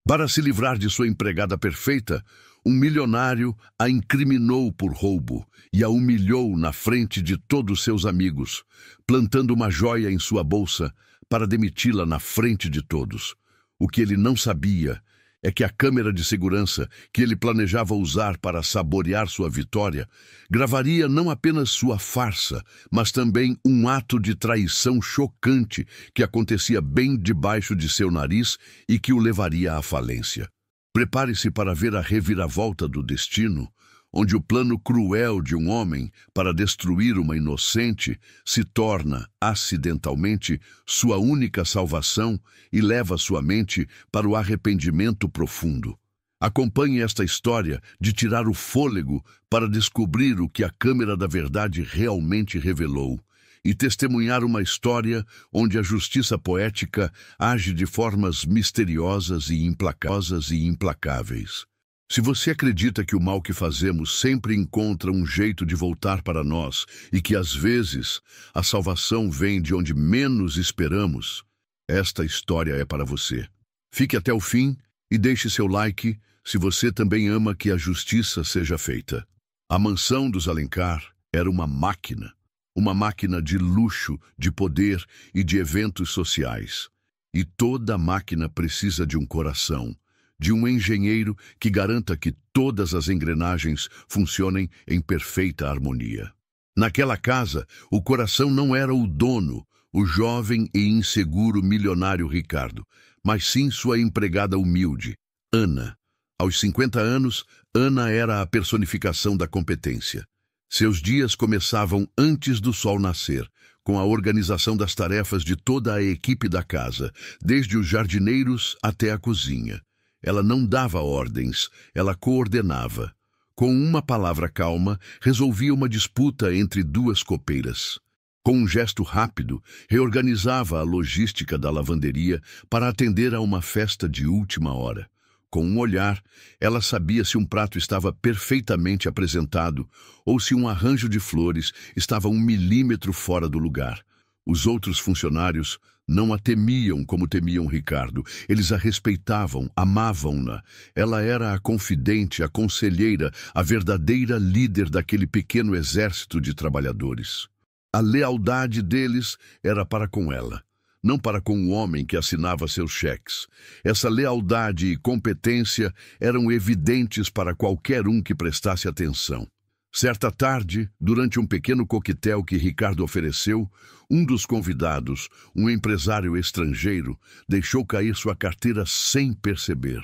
Para se livrar de sua empregada perfeita, um milionário a incriminou por roubo e a humilhou na frente de todos seus amigos, plantando uma joia em sua bolsa para demiti-la na frente de todos. O que ele não sabia é que a câmera de segurança que ele planejava usar para saborear sua vitória gravaria não apenas sua farsa, mas também um ato de traição chocante que acontecia bem debaixo de seu nariz e que o levaria à falência. Prepare-se para ver a reviravolta do destino, onde o plano cruel de um homem para destruir uma inocente se torna, acidentalmente, sua única salvação e leva sua mente para o arrependimento profundo. Acompanhe esta história de tirar o fôlego para descobrir o que a câmera da verdade realmente revelou e testemunhar uma história onde a justiça poética age de formas misteriosas e implacáveis. Se você acredita que o mal que fazemos sempre encontra um jeito de voltar para nós e que, às vezes, a salvação vem de onde menos esperamos, esta história é para você. Fique até o fim e deixe seu like se você também ama que a justiça seja feita. A mansão dos Alencar era uma máquina de luxo, de poder e de eventos sociais. E toda máquina precisa de um coração, de um engenheiro que garanta que todas as engrenagens funcionem em perfeita harmonia. Naquela casa, o coração não era o dono, o jovem e inseguro milionário Ricardo, mas sim sua empregada humilde, Ana. Aos 50 anos, Ana era a personificação da competência. Seus dias começavam antes do sol nascer, com a organização das tarefas de toda a equipe da casa, desde os jardineiros até a cozinha. Ela não dava ordens, ela coordenava. Com uma palavra calma, resolvia uma disputa entre duas copeiras. Com um gesto rápido, reorganizava a logística da lavanderia para atender a uma festa de última hora. Com um olhar, ela sabia se um prato estava perfeitamente apresentado ou se um arranjo de flores estava 1 milímetro fora do lugar. Os outros funcionários não a temiam como temiam Ricardo. Eles a respeitavam, amavam-na. Ela era a confidente, a conselheira, a verdadeira líder daquele pequeno exército de trabalhadores. A lealdade deles era para com ela, não para com o homem que assinava seus cheques. Essa lealdade e competência eram evidentes para qualquer um que prestasse atenção. Certa tarde, durante um pequeno coquetel que Ricardo ofereceu, um dos convidados, um empresário estrangeiro, deixou cair sua carteira sem perceber.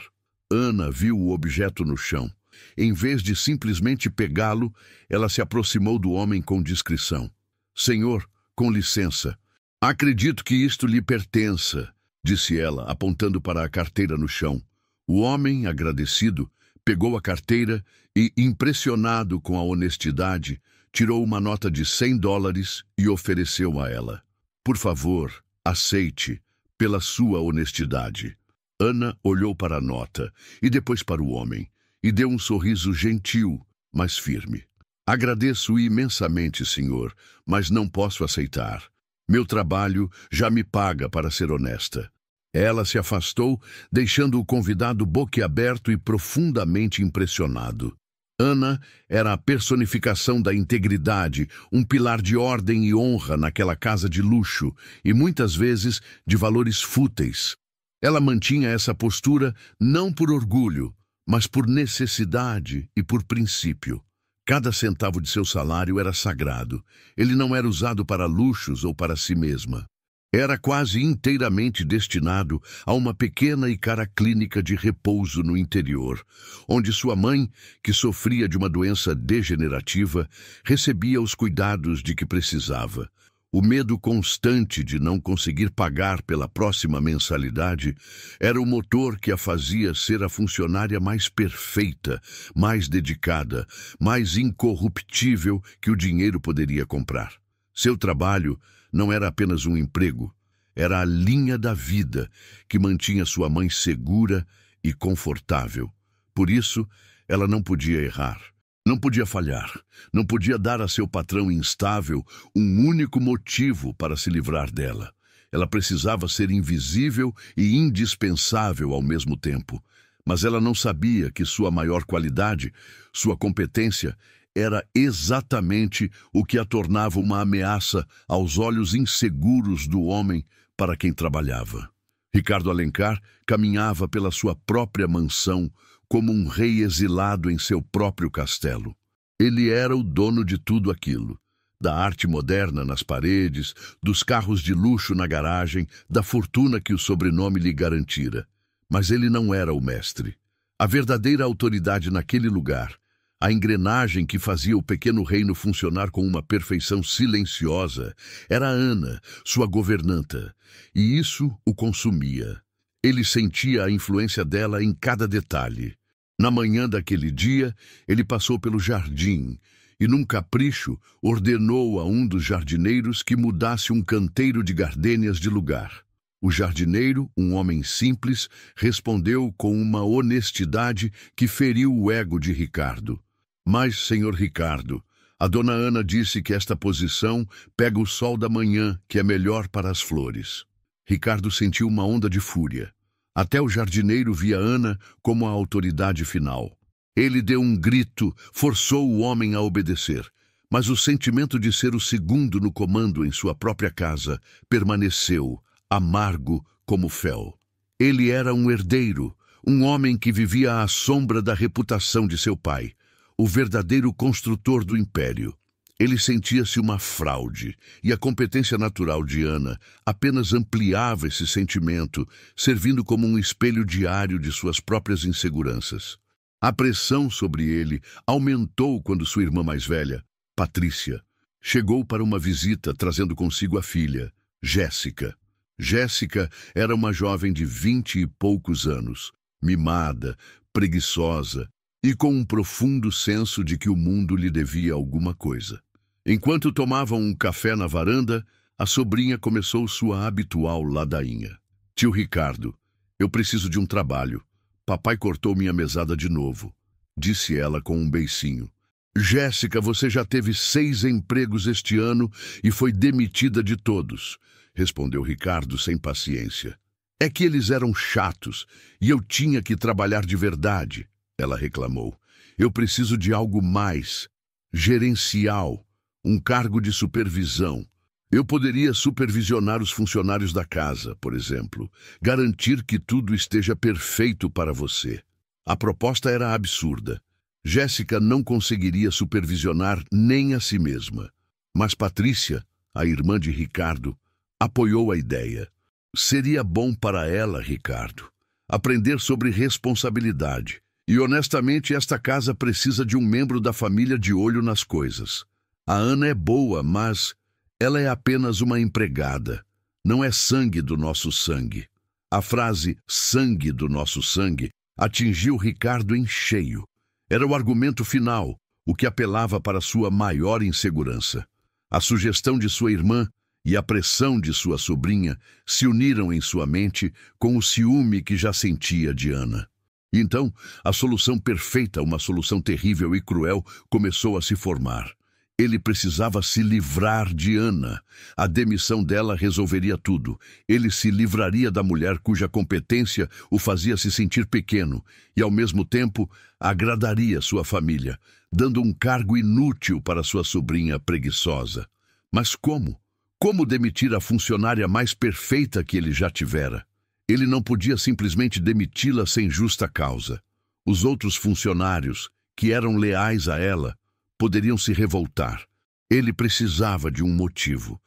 Ana viu o objeto no chão. Em vez de simplesmente pegá-lo, ela se aproximou do homem com discrição. "Senhor, com licença, acredito que isto lhe pertença", disse ela, apontando para a carteira no chão. O homem, agradecido, pegou a carteira e, impressionado com a honestidade, tirou uma nota de $100 e ofereceu a ela. "Por favor, aceite, pela sua honestidade." Ana olhou para a nota e depois para o homem e deu um sorriso gentil, mas firme. "Agradeço imensamente, senhor, mas não posso aceitar. Meu trabalho já me paga para ser honesta." Ela se afastou, deixando o convidado boquiaberto e profundamente impressionado. Ana era a personificação da integridade, um pilar de ordem e honra naquela casa de luxo e, muitas vezes, de valores fúteis. Ela mantinha essa postura não por orgulho, mas por necessidade e por princípio. Cada centavo de seu salário era sagrado. Ele não era usado para luxos ou para si mesma. Era quase inteiramente destinado a uma pequena e cara clínica de repouso no interior, onde sua mãe, que sofria de uma doença degenerativa, recebia os cuidados de que precisava. O medo constante de não conseguir pagar pela próxima mensalidade era o motor que a fazia ser a funcionária mais perfeita, mais dedicada, mais incorruptível que o dinheiro poderia comprar. Seu trabalho não era apenas um emprego, era a linha da vida que mantinha sua mãe segura e confortável. Por isso, ela não podia errar, não podia falhar, não podia dar a seu patrão instável um único motivo para se livrar dela. Ela precisava ser invisível e indispensável ao mesmo tempo. Mas ela não sabia que sua maior qualidade, sua competência, era exatamente o que a tornava uma ameaça aos olhos inseguros do homem para quem trabalhava. Ricardo Alencar caminhava pela sua própria mansão como um rei exilado em seu próprio castelo. Ele era o dono de tudo aquilo, da arte moderna nas paredes, dos carros de luxo na garagem, da fortuna que o sobrenome lhe garantira. Mas ele não era o mestre. A verdadeira autoridade naquele lugar, a engrenagem que fazia o pequeno reino funcionar com uma perfeição silenciosa, era Ana, sua governanta, e isso o consumia. Ele sentia a influência dela em cada detalhe. Na manhã daquele dia, ele passou pelo jardim e, num capricho, ordenou a um dos jardineiros que mudasse um canteiro de gardênias de lugar. O jardineiro, um homem simples, respondeu com uma honestidade que feriu o ego de Ricardo. Mas, senhor Ricardo, a dona Ana disse que esta posição pega o sol da manhã, que é melhor para as flores. Ricardo sentiu uma onda de fúria. Até o jardineiro via Ana como a autoridade final. Ele deu um grito, forçou o homem a obedecer. Mas o sentimento de ser o segundo no comando em sua própria casa permaneceu, amargo como fel. Ele era um herdeiro, um homem que vivia à sombra da reputação de seu pai, o verdadeiro construtor do império. Ele sentia-se uma fraude, e a competência natural de Ana apenas ampliava esse sentimento, servindo como um espelho diário de suas próprias inseguranças. A pressão sobre ele aumentou quando sua irmã mais velha, Patrícia, chegou para uma visita trazendo consigo a filha, Jéssica. Jéssica era uma jovem de 20 e poucos anos, mimada, preguiçosa e com um profundo senso de que o mundo lhe devia alguma coisa. Enquanto tomavam um café na varanda, a sobrinha começou sua habitual ladainha. Tio Ricardo, eu preciso de um trabalho. Papai cortou minha mesada de novo, disse ela com um beicinho. Jéssica, você já teve 6 empregos este ano e foi demitida de todos, respondeu Ricardo sem paciência. É que eles eram chatos e eu tinha que trabalhar de verdade, ela reclamou. Eu preciso de algo mais, gerencial, um cargo de supervisão. Eu poderia supervisionar os funcionários da casa, por exemplo, garantir que tudo esteja perfeito para você. A proposta era absurda. Jéssica não conseguiria supervisionar nem a si mesma. Mas Patrícia, a irmã de Ricardo, apoiou a ideia. Seria bom para ela, Ricardo, aprender sobre responsabilidade. E honestamente, esta casa precisa de um membro da família de olho nas coisas. A Ana é boa, mas ela é apenas uma empregada. Não é sangue do nosso sangue. A frase sangue do nosso sangue atingiu Ricardo em cheio. Era o argumento final, o que apelava para sua maior insegurança. A sugestão de sua irmã e a pressão de sua sobrinha se uniram em sua mente com o ciúme que já sentia de Ana. E então, a solução perfeita, uma solução terrível e cruel, começou a se formar. Ele precisava se livrar de Ana. A demissão dela resolveria tudo. Ele se livraria da mulher cuja competência o fazia se sentir pequeno e, ao mesmo tempo, agradaria sua família, dando um cargo inútil para sua sobrinha preguiçosa. Mas como? Como demitir a funcionária mais perfeita que ele já tivera? Ele não podia simplesmente demiti-la sem justa causa. Os outros funcionários, que eram leais a ela, poderiam se revoltar. Ele precisava de um motivo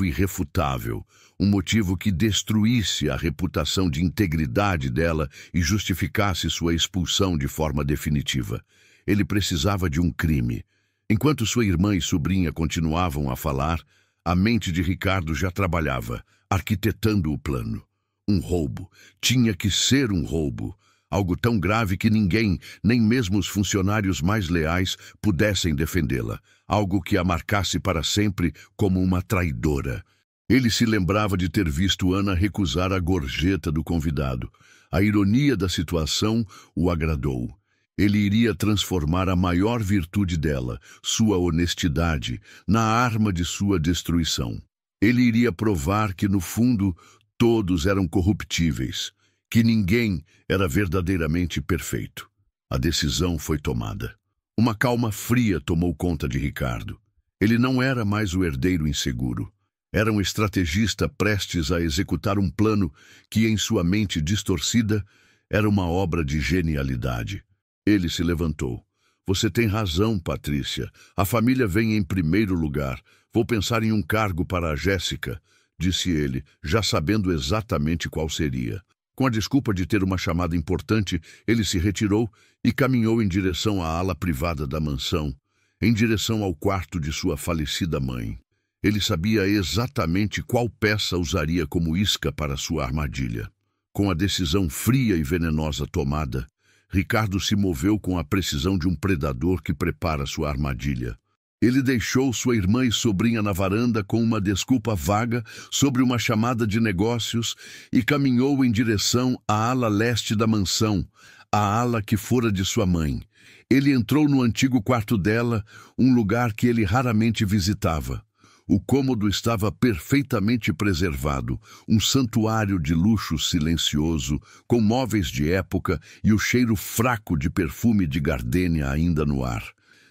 irrefutável, um motivo que destruísse a reputação de integridade dela e justificasse sua expulsão de forma definitiva. Ele precisava de um crime. Enquanto sua irmã e sobrinha continuavam a falar, a mente de Ricardo já trabalhava, arquitetando o plano. Um roubo. Tinha que ser um roubo. Algo tão grave que ninguém, nem mesmo os funcionários mais leais, pudessem defendê-la. Algo que a marcasse para sempre como uma traidora. Ele se lembrava de ter visto Ana recusar a gorjeta do convidado. A ironia da situação o agradou. Ele iria transformar a maior virtude dela, sua honestidade, na arma de sua destruição. Ele iria provar que, no fundo, todos eram corruptíveis, que ninguém era verdadeiramente perfeito. A decisão foi tomada. Uma calma fria tomou conta de Ricardo. Ele não era mais o herdeiro inseguro. Era um estrategista prestes a executar um plano que, em sua mente distorcida, era uma obra de genialidade. Ele se levantou. Você tem razão, Patrícia. A família vem em primeiro lugar. Vou pensar em um cargo para a Jéssica, disse ele, já sabendo exatamente qual seria. Com a desculpa de ter uma chamada importante, ele se retirou e caminhou em direção à ala privada da mansão, em direção ao quarto de sua falecida mãe. Ele sabia exatamente qual peça usaria como isca para sua armadilha. Com a decisão fria e venenosa tomada, Ricardo se moveu com a precisão de um predador que prepara sua armadilha. Ele deixou sua irmã e sobrinha na varanda com uma desculpa vaga sobre uma chamada de negócios e caminhou em direção à ala leste da mansão, a ala que fora de sua mãe. Ele entrou no antigo quarto dela, um lugar que ele raramente visitava. O cômodo estava perfeitamente preservado, um santuário de luxo silencioso, com móveis de época e o cheiro fraco de perfume de gardênia ainda no ar.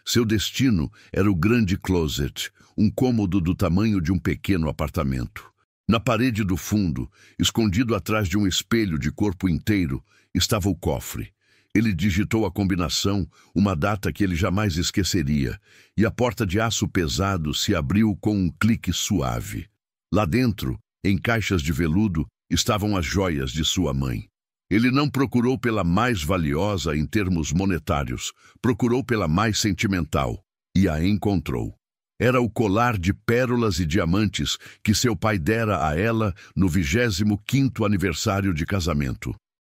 Seu destino era o grande closet, um cômodo do tamanho de um pequeno apartamento. Na parede do fundo, escondido atrás de um espelho de corpo inteiro, estava o cofre. Ele digitou a combinação, uma data que ele jamais esqueceria, e a porta de aço pesado se abriu com um clique suave. Lá dentro, em caixas de veludo, estavam as joias de sua mãe. Ele não procurou pela mais valiosa em termos monetários, procurou pela mais sentimental, e a encontrou. Era o colar de pérolas e diamantes que seu pai dera a ela no 25º aniversário de casamento.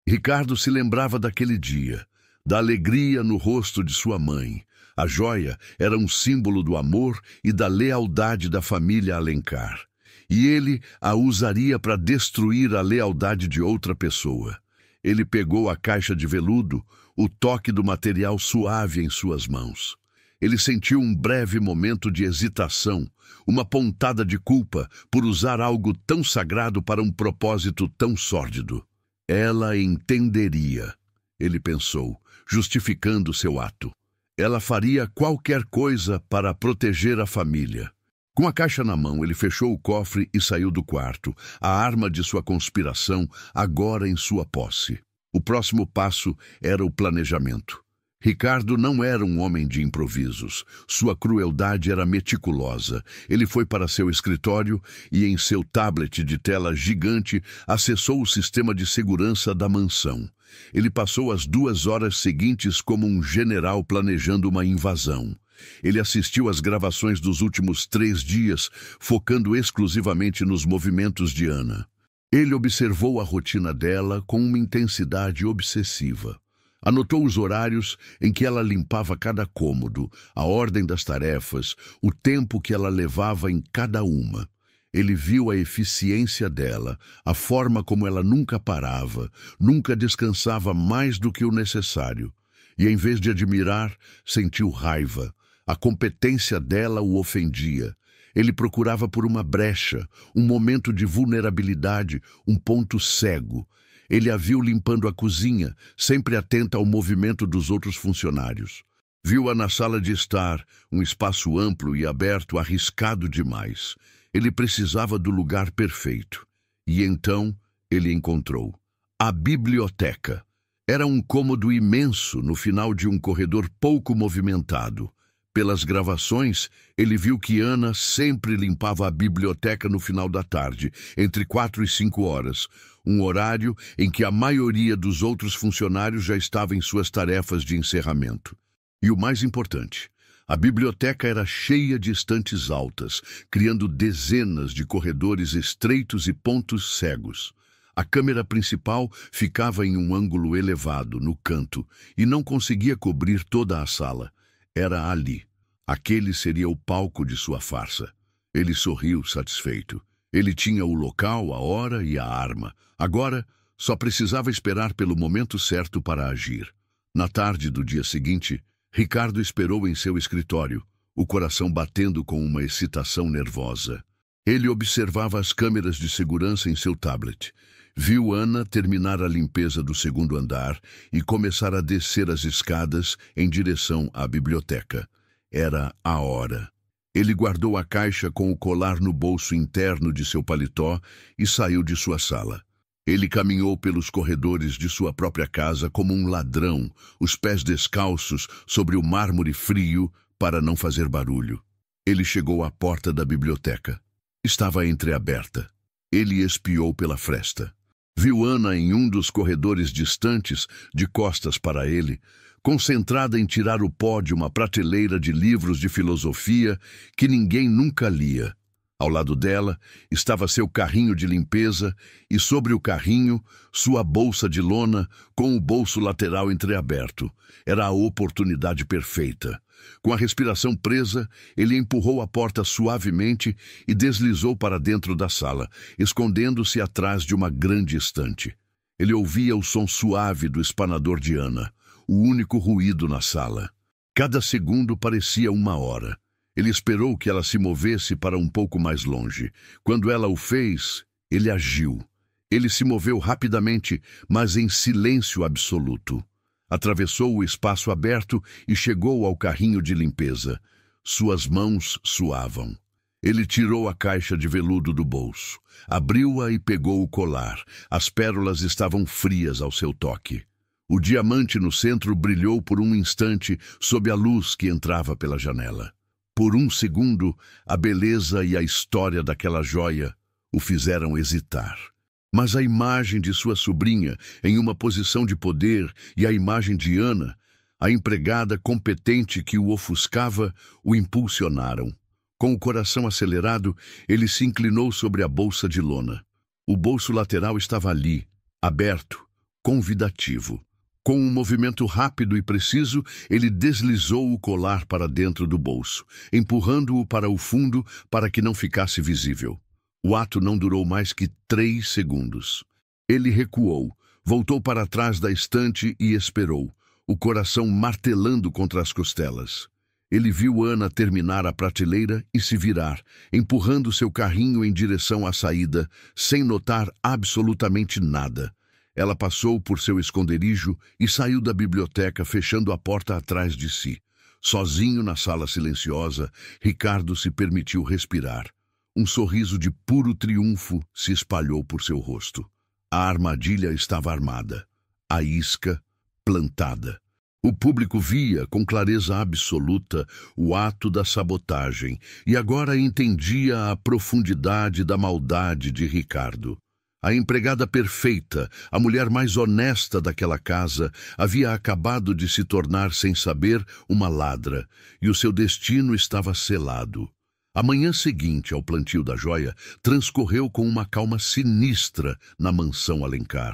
Ricardo se lembrava daquele dia, da alegria no rosto de sua mãe. A joia era um símbolo do amor e da lealdade da família Alencar. E ele a usaria para destruir a lealdade de outra pessoa. Ele pegou a caixa de veludo, o toque do material suave em suas mãos. Ele sentiu um breve momento de hesitação, uma pontada de culpa por usar algo tão sagrado para um propósito tão sórdido. Ela entenderia, ele pensou, justificando seu ato. Ela faria qualquer coisa para proteger a família. Com a caixa na mão, ele fechou o cofre e saiu do quarto, a arma de sua conspiração agora em sua posse. O próximo passo era o planejamento. Ricardo não era um homem de improvisos. Sua crueldade era meticulosa. Ele foi para seu escritório e, em seu tablet de tela gigante, acessou o sistema de segurança da mansão. Ele passou as 2 horas seguintes como um general planejando uma invasão. Ele assistiu às gravações dos últimos 3 dias, focando exclusivamente nos movimentos de Ana. Ele observou a rotina dela com uma intensidade obsessiva. Anotou os horários em que ela limpava cada cômodo, a ordem das tarefas, o tempo que ela levava em cada uma. Ele viu a eficiência dela, a forma como ela nunca parava, nunca descansava mais do que o necessário. E, em vez de admirar, sentiu raiva. A competência dela o ofendia. Ele procurava por uma brecha, um momento de vulnerabilidade, um ponto cego. Ele a viu limpando a cozinha, sempre atenta ao movimento dos outros funcionários. Viu-a na sala de estar, um espaço amplo e aberto, arriscado demais. Ele precisava do lugar perfeito. E então ele encontrou a biblioteca. Era um cômodo imenso no final de um corredor pouco movimentado. Pelas gravações, ele viu que Ana sempre limpava a biblioteca no final da tarde, entre 4 e 5 horas, um horário em que a maioria dos outros funcionários já estava em suas tarefas de encerramento. E o mais importante, a biblioteca era cheia de estantes altas, criando dezenas de corredores estreitos e pontos cegos. A câmera principal ficava em um ângulo elevado, no canto, e não conseguia cobrir toda a sala. Era ali. Aquele seria o palco de sua farsa. Ele sorriu satisfeito. Ele tinha o local, a hora e a arma. Agora, só precisava esperar pelo momento certo para agir. Na tarde do dia seguinte, Ricardo esperou em seu escritório, o coração batendo com uma excitação nervosa. Ele observava as câmeras de segurança em seu tablet. Viu Ana terminar a limpeza do segundo andar e começar a descer as escadas em direção à biblioteca. Era a hora. Ele guardou a caixa com o colar no bolso interno de seu paletó e saiu de sua sala. Ele caminhou pelos corredores de sua própria casa como um ladrão, os pés descalços sobre o mármore frio para não fazer barulho. Ele chegou à porta da biblioteca. Estava entreaberta. Ele espiou pela fresta. Viu Ana em um dos corredores distantes, de costas para ele, concentrada em tirar o pó de uma prateleira de livros de filosofia que ninguém nunca lia. Ao lado dela estava seu carrinho de limpeza e sobre o carrinho sua bolsa de lona com o bolso lateral entreaberto. Era a oportunidade perfeita. Com a respiração presa, ele empurrou a porta suavemente e deslizou para dentro da sala, escondendo-se atrás de uma grande estante. Ele ouvia o som suave do espanador de Ana, o único ruído na sala. Cada segundo parecia uma hora. Ele esperou que ela se movesse para um pouco mais longe. Quando ela o fez, ele agiu. Ele se moveu rapidamente, mas em silêncio absoluto. Atravessou o espaço aberto e chegou ao carrinho de limpeza. Suas mãos suavam. Ele tirou a caixa de veludo do bolso. Abriu-a e pegou o colar. As pérolas estavam frias ao seu toque. O diamante no centro brilhou por um instante sob a luz que entrava pela janela. Por um segundo, a beleza e a história daquela joia o fizeram hesitar. Mas a imagem de sua sobrinha em uma posição de poder e a imagem de Ana, a empregada competente que o ofuscava, o impulsionaram. Com o coração acelerado, ele se inclinou sobre a bolsa de lona. O bolso lateral estava ali, aberto, convidativo. Com um movimento rápido e preciso, ele deslizou o colar para dentro do bolso, empurrando-o para o fundo para que não ficasse visível. O ato não durou mais que 3 segundos. Ele recuou, voltou para trás da estante e esperou, o coração martelando contra as costelas. Ele viu Ana terminar a prateleira e se virar, empurrando seu carrinho em direção à saída, sem notar absolutamente nada. Ela passou por seu esconderijo e saiu da biblioteca, fechando a porta atrás de si. Sozinho na sala silenciosa, Ricardo se permitiu respirar. Um sorriso de puro triunfo se espalhou por seu rosto. A armadilha estava armada, a isca plantada. O público via com clareza absoluta o ato da sabotagem e agora entendia a profundidade da maldade de Ricardo. A empregada perfeita, a mulher mais honesta daquela casa, havia acabado de se tornar, sem saber, uma ladra, e o seu destino estava selado. A manhã seguinte ao plantio da joia transcorreu com uma calma sinistra na mansão Alencar.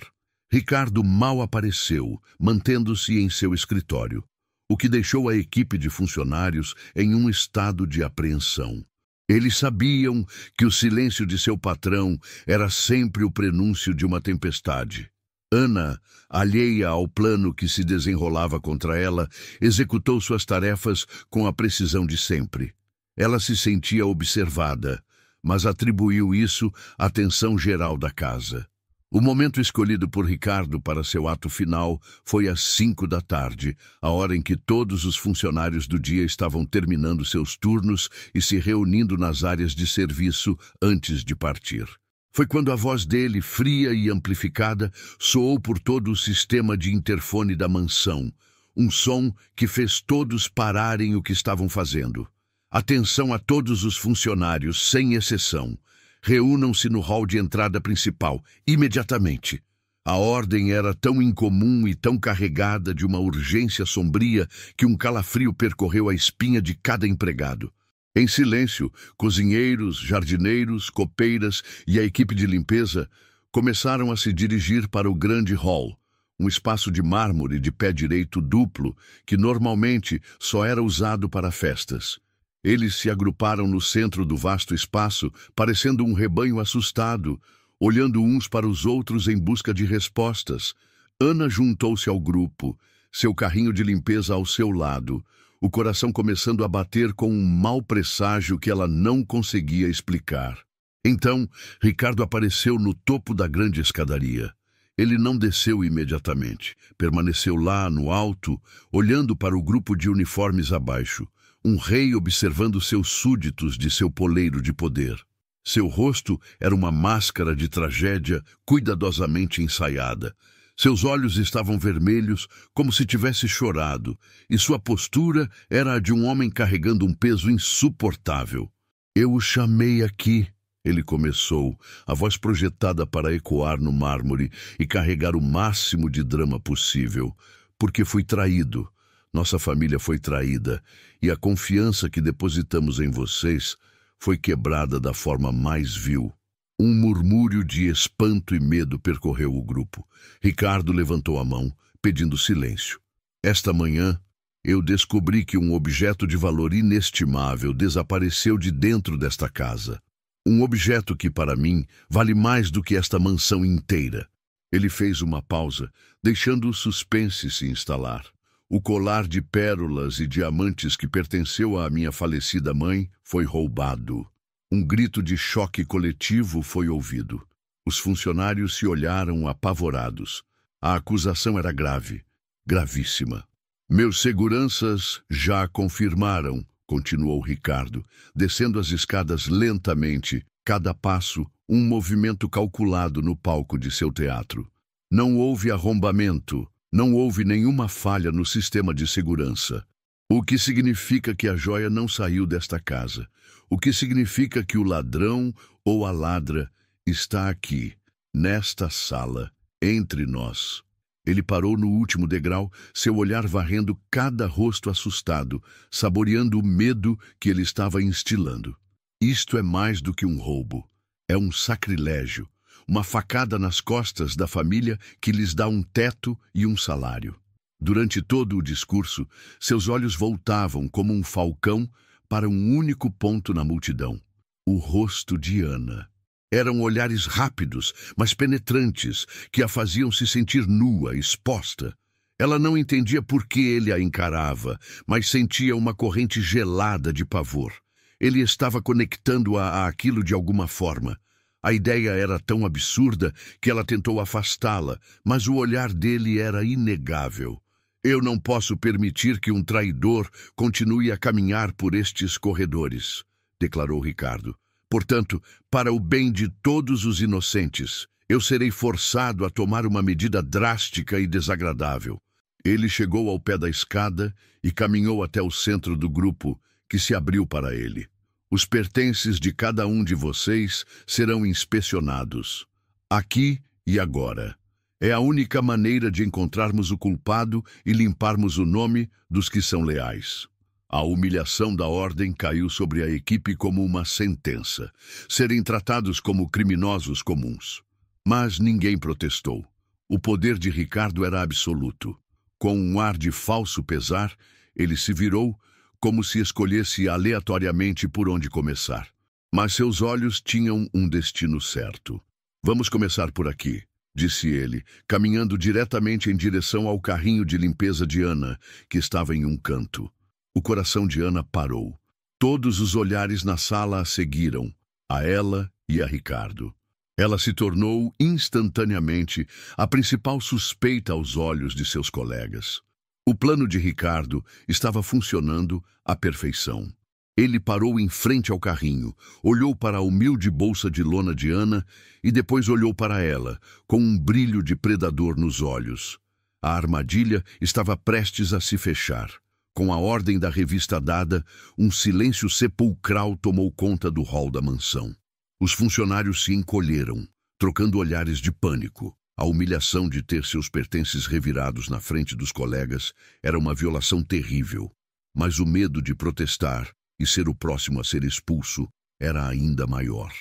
Ricardo mal apareceu, mantendo-se em seu escritório, o que deixou a equipe de funcionários em um estado de apreensão. Eles sabiam que o silêncio de seu patrão era sempre o prenúncio de uma tempestade. Ana, alheia ao plano que se desenrolava contra ela, executou suas tarefas com a precisão de sempre. Ela se sentia observada, mas atribuiu isso à atenção geral da casa. O momento escolhido por Ricardo para seu ato final foi às 5 da tarde, a hora em que todos os funcionários do dia estavam terminando seus turnos e se reunindo nas áreas de serviço antes de partir. Foi quando a voz dele, fria e amplificada, soou por todo o sistema de interfone da mansão, um som que fez todos pararem o que estavam fazendo. Atenção a todos os funcionários, sem exceção. Reúnam-se no hall de entrada principal, imediatamente. A ordem era tão incomum e tão carregada de uma urgência sombria que um calafrio percorreu a espinha de cada empregado. Em silêncio, cozinheiros, jardineiros, copeiras e a equipe de limpeza começaram a se dirigir para o grande hall, um espaço de mármore de pé direito duplo que normalmente só era usado para festas. Eles se agruparam no centro do vasto espaço, parecendo um rebanho assustado, olhando uns para os outros em busca de respostas. Ana juntou-se ao grupo, seu carrinho de limpeza ao seu lado, o coração começando a bater com um mau presságio que ela não conseguia explicar. Então, Ricardo apareceu no topo da grande escadaria. Ele não desceu imediatamente. Permaneceu lá, no alto, olhando para o grupo de uniformes abaixo. Um rei observando seus súditos de seu poleiro de poder. Seu rosto era uma máscara de tragédia cuidadosamente ensaiada. Seus olhos estavam vermelhos, como se tivesse chorado, e sua postura era a de um homem carregando um peso insuportável. "Eu o chamei aqui", ele começou, a voz projetada para ecoar no mármore e carregar o máximo de drama possível, "porque fui traído. Nossa família foi traída, e a confiança que depositamos em vocês foi quebrada da forma mais vil." Um murmúrio de espanto e medo percorreu o grupo. Ricardo levantou a mão, pedindo silêncio. "Esta manhã, eu descobri que um objeto de valor inestimável desapareceu de dentro desta casa. Um objeto que, para mim, vale mais do que esta mansão inteira." Ele fez uma pausa, deixando o suspense se instalar. "O colar de pérolas e diamantes que pertenceu à minha falecida mãe foi roubado." Um grito de choque coletivo foi ouvido. Os funcionários se olharam apavorados. A acusação era grave, gravíssima. "Meus seguranças já confirmaram", continuou Ricardo, descendo as escadas lentamente, cada passo um movimento calculado no palco de seu teatro. "Não houve arrombamento, não houve nenhuma falha no sistema de segurança. O que significa que a joia não saiu desta casa. O que significa que o ladrão ou a ladra está aqui, nesta sala, entre nós." Ele parou no último degrau, seu olhar varrendo cada rosto assustado, saboreando o medo que ele estava instilando. "Isto é mais do que um roubo. É um sacrilégio, uma facada nas costas da família que lhes dá um teto e um salário." Durante todo o discurso, seus olhos voltavam como um falcão para um único ponto na multidão: o rosto de Ana. Eram olhares rápidos, mas penetrantes, que a faziam se sentir nua, exposta. Ela não entendia por que ele a encarava, mas sentia uma corrente gelada de pavor. Ele estava conectando-a àquilo de alguma forma. A ideia era tão absurda que ela tentou afastá-la, mas o olhar dele era inegável. "Eu não posso permitir que um traidor continue a caminhar por estes corredores", declarou Ricardo. "Portanto, para o bem de todos os inocentes, eu serei forçado a tomar uma medida drástica e desagradável." Ele chegou ao pé da escada e caminhou até o centro do grupo, que se abriu para ele. "Os pertences de cada um de vocês serão inspecionados, aqui e agora. É a única maneira de encontrarmos o culpado e limparmos o nome dos que são leais." A humilhação da ordem caiu sobre a equipe como uma sentença: serem tratados como criminosos comuns. Mas ninguém protestou. O poder de Ricardo era absoluto. Com um ar de falso pesar, ele se virou, como se escolhesse aleatoriamente por onde começar. Mas seus olhos tinham um destino certo. "Vamos começar por aqui", disse ele, caminhando diretamente em direção ao carrinho de limpeza de Ana, que estava em um canto. O coração de Ana parou. Todos os olhares na sala a seguiram, a ela e a Ricardo. Ela se tornou, instantaneamente, a principal suspeita aos olhos de seus colegas. O plano de Ricardo estava funcionando à perfeição. Ele parou em frente ao carrinho, olhou para a humilde bolsa de lona de Ana e depois olhou para ela, com um brilho de predador nos olhos. A armadilha estava prestes a se fechar. Com a ordem da revista dada, um silêncio sepulcral tomou conta do hall da mansão. Os funcionários se encolheram, trocando olhares de pânico. A humilhação de ter seus pertences revirados na frente dos colegas era uma violação terrível, mas o medo de protestar e ser o próximo a ser expulso era ainda maior.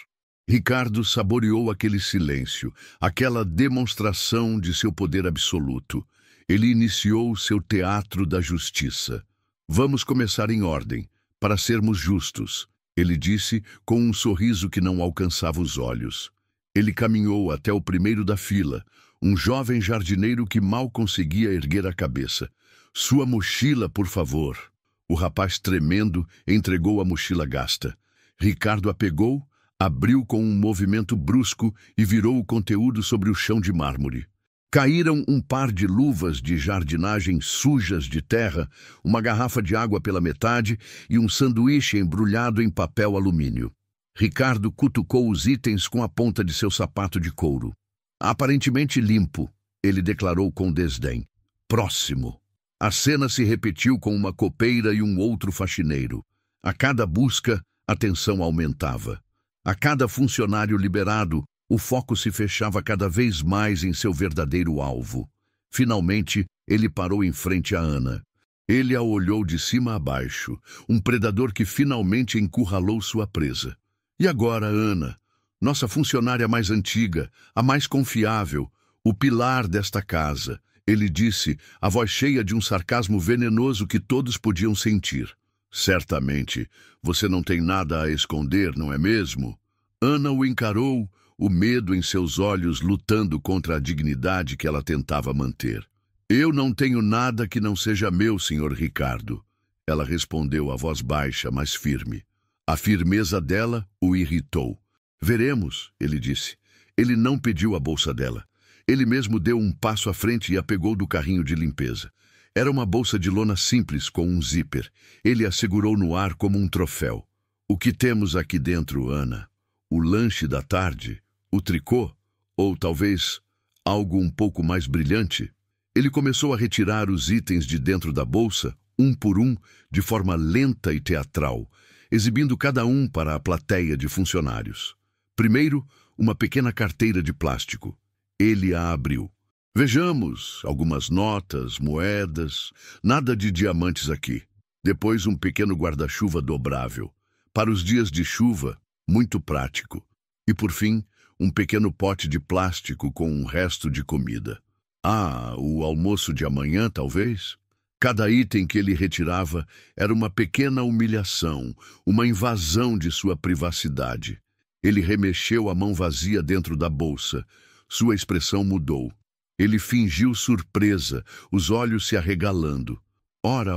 Ricardo saboreou aquele silêncio, aquela demonstração de seu poder absoluto. Ele iniciou seu teatro da justiça. "Vamos começar em ordem, para sermos justos", ele disse com um sorriso que não alcançava os olhos. Ele caminhou até o primeiro da fila, um jovem jardineiro que mal conseguia erguer a cabeça. "Sua mochila, por favor." O rapaz, tremendo, entregou a mochila gasta. Ricardo a pegou, Abriu com um movimento brusco e virou o conteúdo sobre o chão de mármore. Caíram um par de luvas de jardinagem sujas de terra, uma garrafa de água pela metade e um sanduíche embrulhado em papel alumínio. Ricardo cutucou os itens com a ponta de seu sapato de couro. Aparentemente limpo, ele declarou com desdém. Próximo. A cena se repetiu com uma copeira e um outro faxineiro. A cada busca, a tensão aumentava. A cada funcionário liberado, o foco se fechava cada vez mais em seu verdadeiro alvo. Finalmente, ele parou em frente a Ana. Ele a olhou de cima a baixo, um predador que finalmente encurralou sua presa. E agora, Ana, nossa funcionária mais antiga, a mais confiável, o pilar desta casa, ele disse, a voz cheia de um sarcasmo venenoso que todos podiam sentir. Certamente, você não tem nada a esconder, não é mesmo? Ana o encarou, o medo em seus olhos lutando contra a dignidade que ela tentava manter. Eu não tenho nada que não seja meu, Sr. Ricardo. Ela respondeu a voz baixa, mas firme. A firmeza dela o irritou. Veremos, ele disse. Ele não pediu a bolsa dela. Ele mesmo deu um passo à frente e a pegou do carrinho de limpeza. Era uma bolsa de lona simples com um zíper. Ele a segurou no ar como um troféu. O que temos aqui dentro, Ana? O lanche da tarde? O tricô? Ou talvez algo um pouco mais brilhante? Ele começou a retirar os itens de dentro da bolsa, um por um, de forma lenta e teatral, exibindo cada um para a plateia de funcionários. Primeiro, uma pequena carteira de plástico. Ele a abriu. Vejamos, algumas notas, moedas, nada de diamantes aqui. Depois um pequeno guarda-chuva dobrável. Para os dias de chuva, muito prático. E por fim, um pequeno pote de plástico com um resto de comida. Ah, o almoço de amanhã, talvez? Cada item que ele retirava era uma pequena humilhação, uma invasão de sua privacidade. Ele remexeu a mão vazia dentro da bolsa. Sua expressão mudou. Ele fingiu surpresa, os olhos se arregalando. Ora,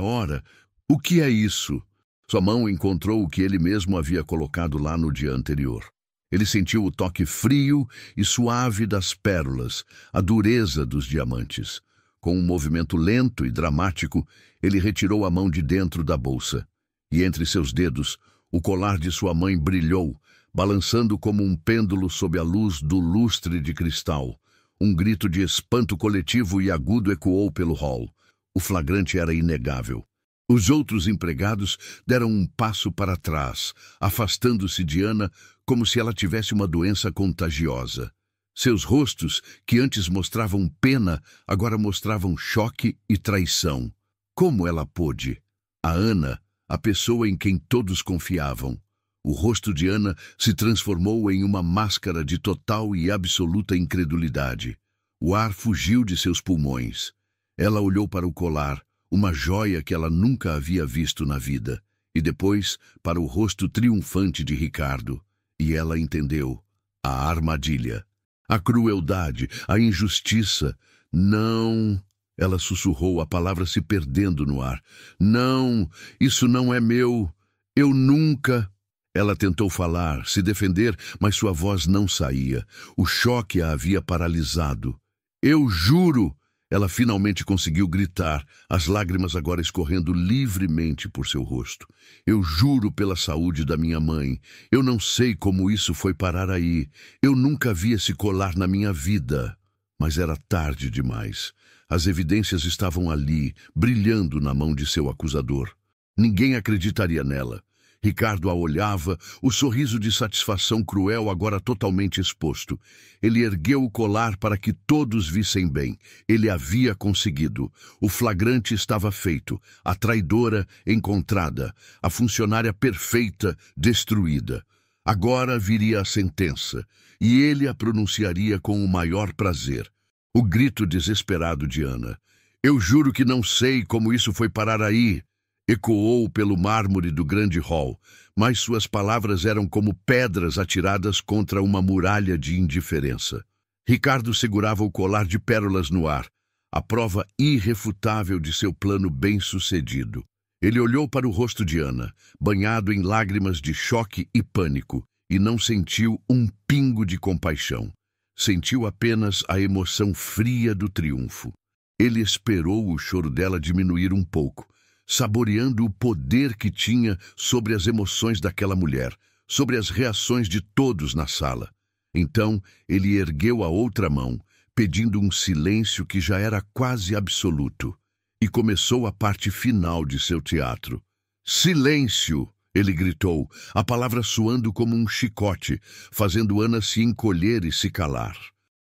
o que é isso? Sua mão encontrou o que ele mesmo havia colocado lá no dia anterior. Ele sentiu o toque frio e suave das pérolas, a dureza dos diamantes. Com um movimento lento e dramático, ele retirou a mão de dentro da bolsa. E entre seus dedos, o colar de sua mãe brilhou, balançando como um pêndulo sob a luz do lustre de cristal. Um grito de espanto coletivo e agudo ecoou pelo hall. O flagrante era inegável. Os outros empregados deram um passo para trás, afastando-se de Ana como se ela tivesse uma doença contagiosa. Seus rostos, que antes mostravam pena, agora mostravam choque e traição. Como ela pôde? A Ana, a pessoa em quem todos confiavam. O rosto de Ana se transformou em uma máscara de total e absoluta incredulidade. O ar fugiu de seus pulmões. Ela olhou para o colar, uma joia que ela nunca havia visto na vida, e depois para o rosto triunfante de Ricardo. E ela entendeu. A armadilha. A crueldade, a injustiça. Não, ela sussurrou, a palavra se perdendo no ar. Não, isso não é meu. Eu nunca... Ela tentou falar, se defender, mas sua voz não saía. O choque a havia paralisado. Eu juro! Ela finalmente conseguiu gritar, as lágrimas agora escorrendo livremente por seu rosto. Eu juro pela saúde da minha mãe. Eu não sei como isso foi parar aí. Eu nunca vi esse colar na minha vida. Mas era tarde demais. As evidências estavam ali, brilhando na mão de seu acusador. Ninguém acreditaria nela. Ricardo a olhava, o sorriso de satisfação cruel agora totalmente exposto. Ele ergueu o colar para que todos vissem bem. Ele havia conseguido. O flagrante estava feito. A traidora encontrada. A funcionária perfeita destruída. Agora viria a sentença, e ele a pronunciaria com o maior prazer. O grito desesperado de Ana. Eu juro que não sei como isso foi parar aí. Ecoou pelo mármore do grande hall, mas suas palavras eram como pedras atiradas contra uma muralha de indiferença. Ricardo segurava o colar de pérolas no ar, a prova irrefutável de seu plano bem-sucedido. Ele olhou para o rosto de Ana, banhado em lágrimas de choque e pânico, e não sentiu um pingo de compaixão. Sentiu apenas a emoção fria do triunfo. Ele esperou o choro dela diminuir um pouco, saboreando o poder que tinha sobre as emoções daquela mulher, sobre as reações de todos na sala. Então, ele ergueu a outra mão, pedindo um silêncio que já era quase absoluto, e começou a parte final de seu teatro. Silêncio! Ele gritou, a palavra soando como um chicote, fazendo Ana se encolher e se calar.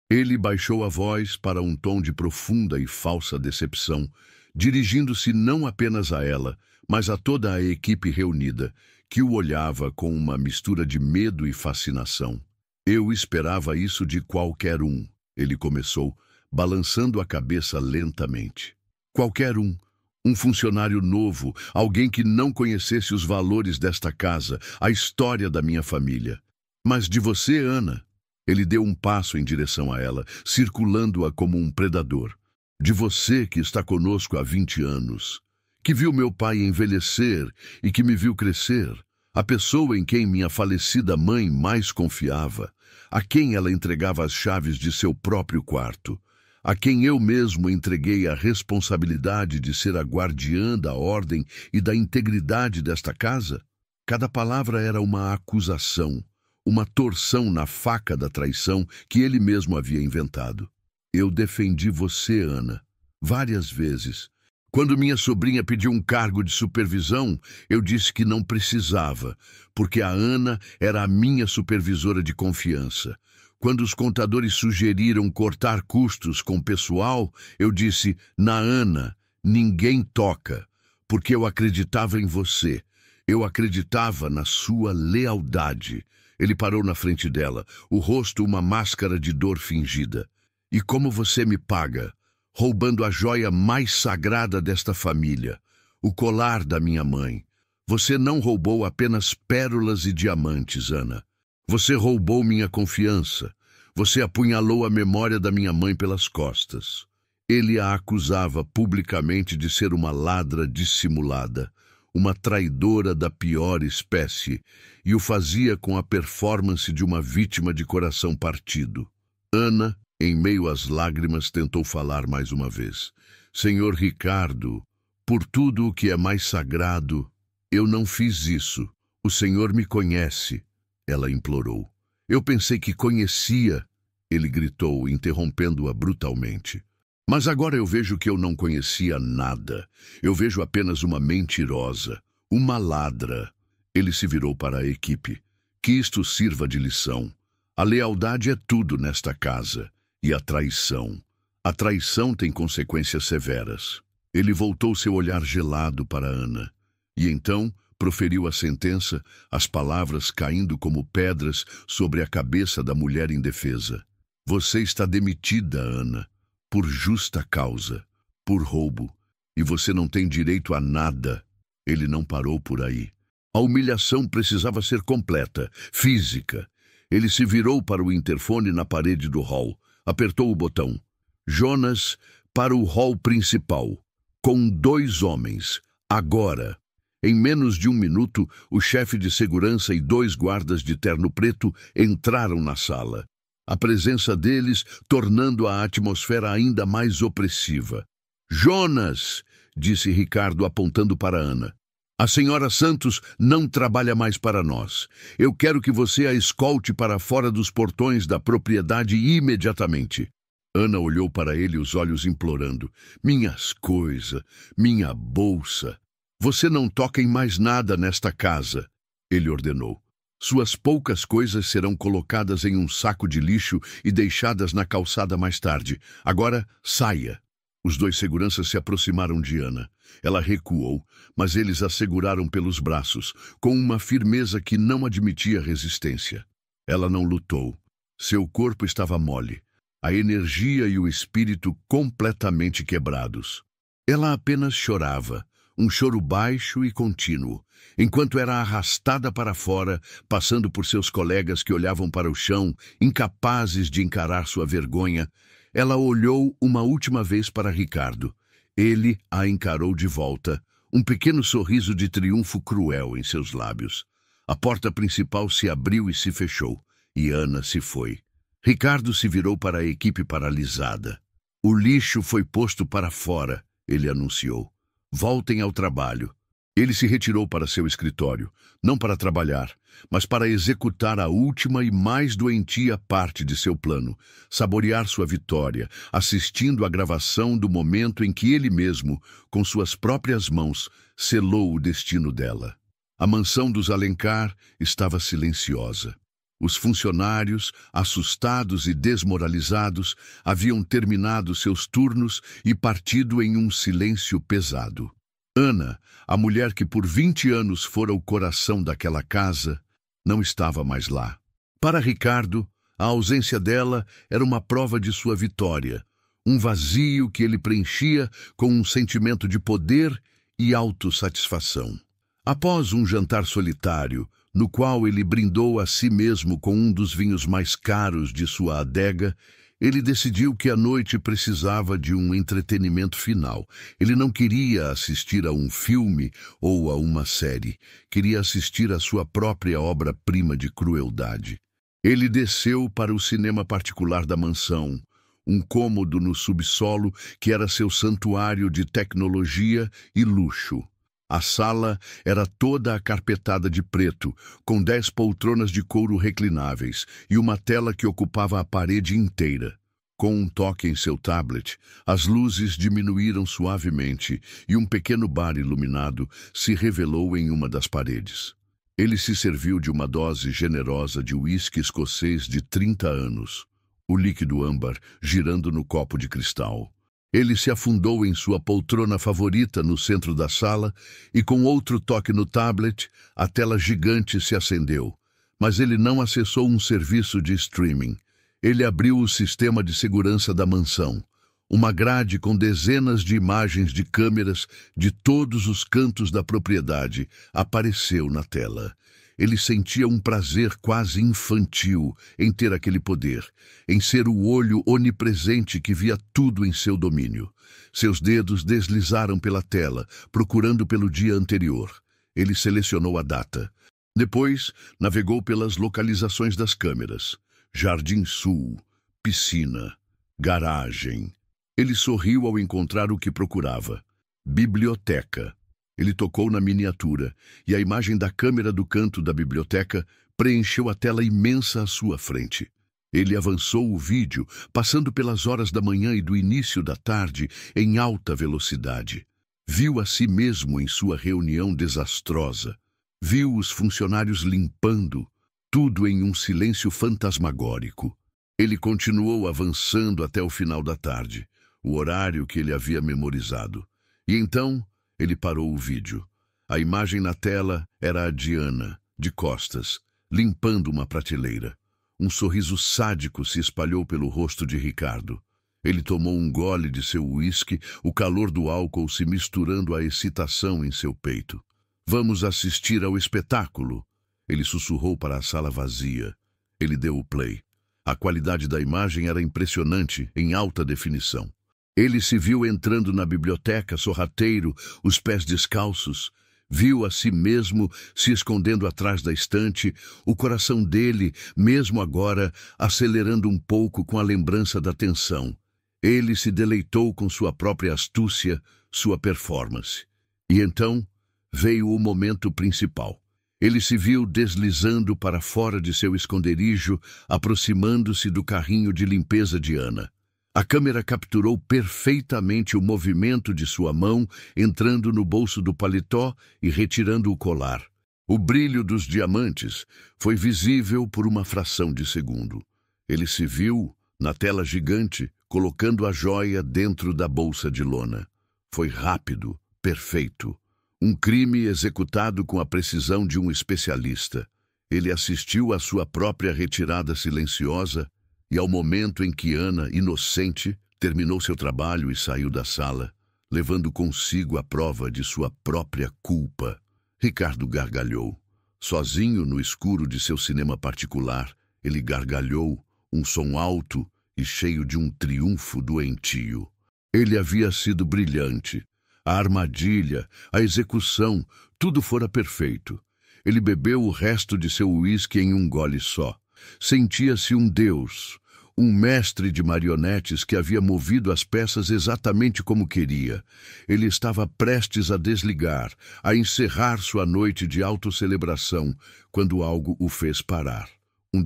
Ele baixou a voz para um tom de profunda e falsa decepção, dirigindo-se não apenas a ela, mas a toda a equipe reunida, que o olhava com uma mistura de medo e fascinação. Eu esperava isso de qualquer um, ele começou, balançando a cabeça lentamente. Qualquer um. Um funcionário novo, alguém que não conhecesse os valores desta casa, a história da minha família. Mas de você, Ana. Ele deu um passo em direção a ela, circulando-a como um predador. De você que está conosco há 20 anos, que viu meu pai envelhecer e que me viu crescer, a pessoa em quem minha falecida mãe mais confiava, a quem ela entregava as chaves de seu próprio quarto, a quem eu mesmo entreguei a responsabilidade de ser a guardiã da ordem e da integridade desta casa? Cada palavra era uma acusação, uma torção na faca da traição que ele mesmo havia inventado. Eu defendi você, Ana, várias vezes. Quando minha sobrinha pediu um cargo de supervisão, eu disse que não precisava, porque a Ana era a minha supervisora de confiança. Quando os contadores sugeriram cortar custos com o pessoal, eu disse, na Ana, ninguém toca, porque eu acreditava em você. Eu acreditava na sua lealdade. Ele parou na frente dela, o rosto uma máscara de dor fingida. E como você me paga? Roubando a joia mais sagrada desta família, o colar da minha mãe. Você não roubou apenas pérolas e diamantes, Ana. Você roubou minha confiança. Você apunhalou a memória da minha mãe pelas costas. Ele a acusava publicamente de ser uma ladra dissimulada, uma traidora da pior espécie, e o fazia com a performance de uma vítima de coração partido. Ana, em meio às lágrimas, tentou falar mais uma vez. Senhor Ricardo, por tudo o que é mais sagrado, eu não fiz isso. O Senhor me conhece, ela implorou. Eu pensei que conhecia, ele gritou, interrompendo-a brutalmente. Mas agora eu vejo que eu não conhecia nada. Eu vejo apenas uma mentirosa, uma ladra. Ele se virou para a equipe. Que isto sirva de lição. A lealdade é tudo nesta casa. E a traição. A traição tem consequências severas. Ele voltou seu olhar gelado para Ana. E então proferiu a sentença, as palavras caindo como pedras sobre a cabeça da mulher indefesa. Você está demitida, Ana, por justa causa, por roubo, e você não tem direito a nada. Ele não parou por aí. A humilhação precisava ser completa, física. Ele se virou para o interfone na parede do hall, apertou o botão. Jonas, para o hall principal, com 2 homens, agora. Em menos de 1 minuto, o chefe de segurança e 2 guardas de terno preto entraram na sala. A presença deles tornando a atmosfera ainda mais opressiva. Jonas, disse Ricardo apontando para Ana. A senhora Santos não trabalha mais para nós. Eu quero que você a escolte para fora dos portões da propriedade imediatamente. Ana olhou para ele, os olhos implorando. Minhas coisas, minha bolsa. Você não toca em mais nada nesta casa, ele ordenou. Suas poucas coisas serão colocadas em um saco de lixo e deixadas na calçada mais tarde. Agora, saia. Os 2 seguranças se aproximaram de Ana. Ela recuou, mas eles a seguraram pelos braços, com uma firmeza que não admitia resistência. Ela não lutou. Seu corpo estava mole, a energia e o espírito completamente quebrados. Ela apenas chorava, um choro baixo e contínuo, enquanto era arrastada para fora, passando por seus colegas que olhavam para o chão, incapazes de encarar sua vergonha. Ela olhou uma última vez para Ricardo. Ele a encarou de volta, um pequeno sorriso de triunfo cruel em seus lábios. A porta principal se abriu e se fechou, e Ana se foi. Ricardo se virou para a equipe paralisada. O lixo foi posto para fora, ele anunciou. Voltem ao trabalho. Ele se retirou para seu escritório, não para trabalhar, mas para executar a última e mais doentia parte de seu plano, saborear sua vitória, assistindo à gravação do momento em que ele mesmo, com suas próprias mãos, selou o destino dela. A mansão dos Alencar estava silenciosa. Os funcionários, assustados e desmoralizados, haviam terminado seus turnos e partido em um silêncio pesado. Ana, a mulher que por 20 anos fora o coração daquela casa, não estava mais lá. Para Ricardo, a ausência dela era uma prova de sua vitória, um vazio que ele preenchia com um sentimento de poder e autossatisfação. Após um jantar solitário, no qual ele brindou a si mesmo com um dos vinhos mais caros de sua adega, ele decidiu que a noite precisava de um entretenimento final. Ele não queria assistir a um filme ou a uma série. Queria assistir a sua própria obra-prima de crueldade. Ele desceu para o cinema particular da mansão, um cômodo no subsolo que era seu santuário de tecnologia e luxo. A sala era toda acarpetada de preto, com 10 poltronas de couro reclináveis e uma tela que ocupava a parede inteira. Com um toque em seu tablet, as luzes diminuíram suavemente e um pequeno bar iluminado se revelou em uma das paredes. Ele se serviu de uma dose generosa de uísque escocês de 30 anos, o líquido âmbar girando no copo de cristal. Ele se afundou em sua poltrona favorita no centro da sala e, com outro toque no tablet, a tela gigante se acendeu. Mas ele não acessou um serviço de streaming. Ele abriu o sistema de segurança da mansão. Uma grade com dezenas de imagens de câmeras de todos os cantos da propriedade apareceu na tela. Ele sentia um prazer quase infantil em ter aquele poder, em ser o olho onipresente que via tudo em seu domínio. Seus dedos deslizaram pela tela, procurando pelo dia anterior. Ele selecionou a data. Depois, navegou pelas localizações das câmeras. Jardim Sul, piscina, garagem. Ele sorriu ao encontrar o que procurava. Biblioteca. Ele tocou na miniatura, e a imagem da câmera do canto da biblioteca preencheu a tela imensa à sua frente. Ele avançou o vídeo, passando pelas horas da manhã e do início da tarde em alta velocidade. Viu a si mesmo em sua reunião desastrosa. Viu os funcionários limpando, tudo em um silêncio fantasmagórico. Ele continuou avançando até o final da tarde, o horário que ele havia memorizado. E então ele parou o vídeo. A imagem na tela era a de Ana, de costas, limpando uma prateleira. Um sorriso sádico se espalhou pelo rosto de Ricardo. Ele tomou um gole de seu uísque, o calor do álcool se misturando à excitação em seu peito. Vamos assistir ao espetáculo. Ele sussurrou para a sala vazia. Ele deu o play. A qualidade da imagem era impressionante, em alta definição. Ele se viu entrando na biblioteca, sorrateiro, os pés descalços. Viu a si mesmo se escondendo atrás da estante, o coração dele, mesmo agora, acelerando um pouco com a lembrança da tensão. Ele se deleitou com sua própria astúcia, sua performance. E então veio o momento principal. Ele se viu deslizando para fora de seu esconderijo, aproximando-se do carrinho de limpeza de Ana. A câmera capturou perfeitamente o movimento de sua mão, entrando no bolso do paletó e retirando o colar. O brilho dos diamantes foi visível por uma fração de segundo. Ele se viu, na tela gigante, colocando a joia dentro da bolsa de lona. Foi rápido, perfeito. Um crime executado com a precisão de um especialista. Ele assistiu à sua própria retirada silenciosa e ao momento em que Ana, inocente, terminou seu trabalho e saiu da sala, levando consigo a prova de sua própria culpa. Ricardo gargalhou. Sozinho no escuro de seu cinema particular, ele gargalhou, um som alto e cheio de um triunfo doentio. Ele havia sido brilhante. A armadilha, a execução, tudo fora perfeito. Ele bebeu o resto de seu uísque em um gole só. Sentia-se um deus, um mestre de marionetes que havia movido as peças exatamente como queria. Ele estava prestes a desligar, a encerrar sua noite de autocelebração, quando algo o fez parar. Um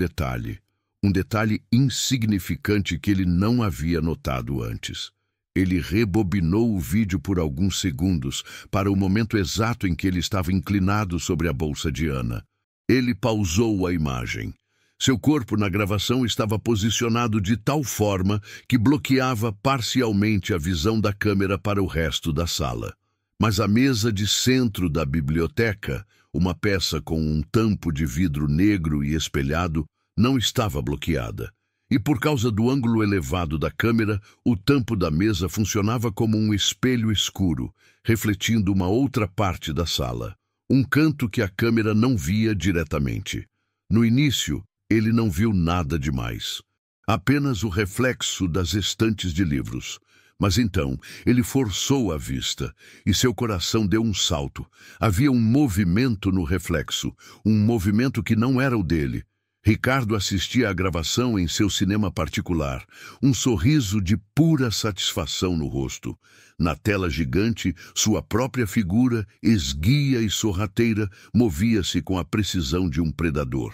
detalhe insignificante que ele não havia notado antes. Ele rebobinou o vídeo por alguns segundos, para o momento exato em que ele estava inclinado sobre a bolsa de Ana. Ele pausou a imagem. Seu corpo na gravação estava posicionado de tal forma que bloqueava parcialmente a visão da câmera para o resto da sala. Mas a mesa de centro da biblioteca, uma peça com um tampo de vidro negro e espelhado, não estava bloqueada. E por causa do ângulo elevado da câmera, o tampo da mesa funcionava como um espelho escuro, refletindo uma outra parte da sala, um canto que a câmera não via diretamente. No início, ele não viu nada demais, apenas o reflexo das estantes de livros. Mas então, ele forçou a vista, e seu coração deu um salto. Havia um movimento no reflexo, um movimento que não era o dele. Ricardo assistia à gravação em seu cinema particular, um sorriso de pura satisfação no rosto. Na tela gigante, sua própria figura, esguia e sorrateira, movia-se com a precisão de um predador.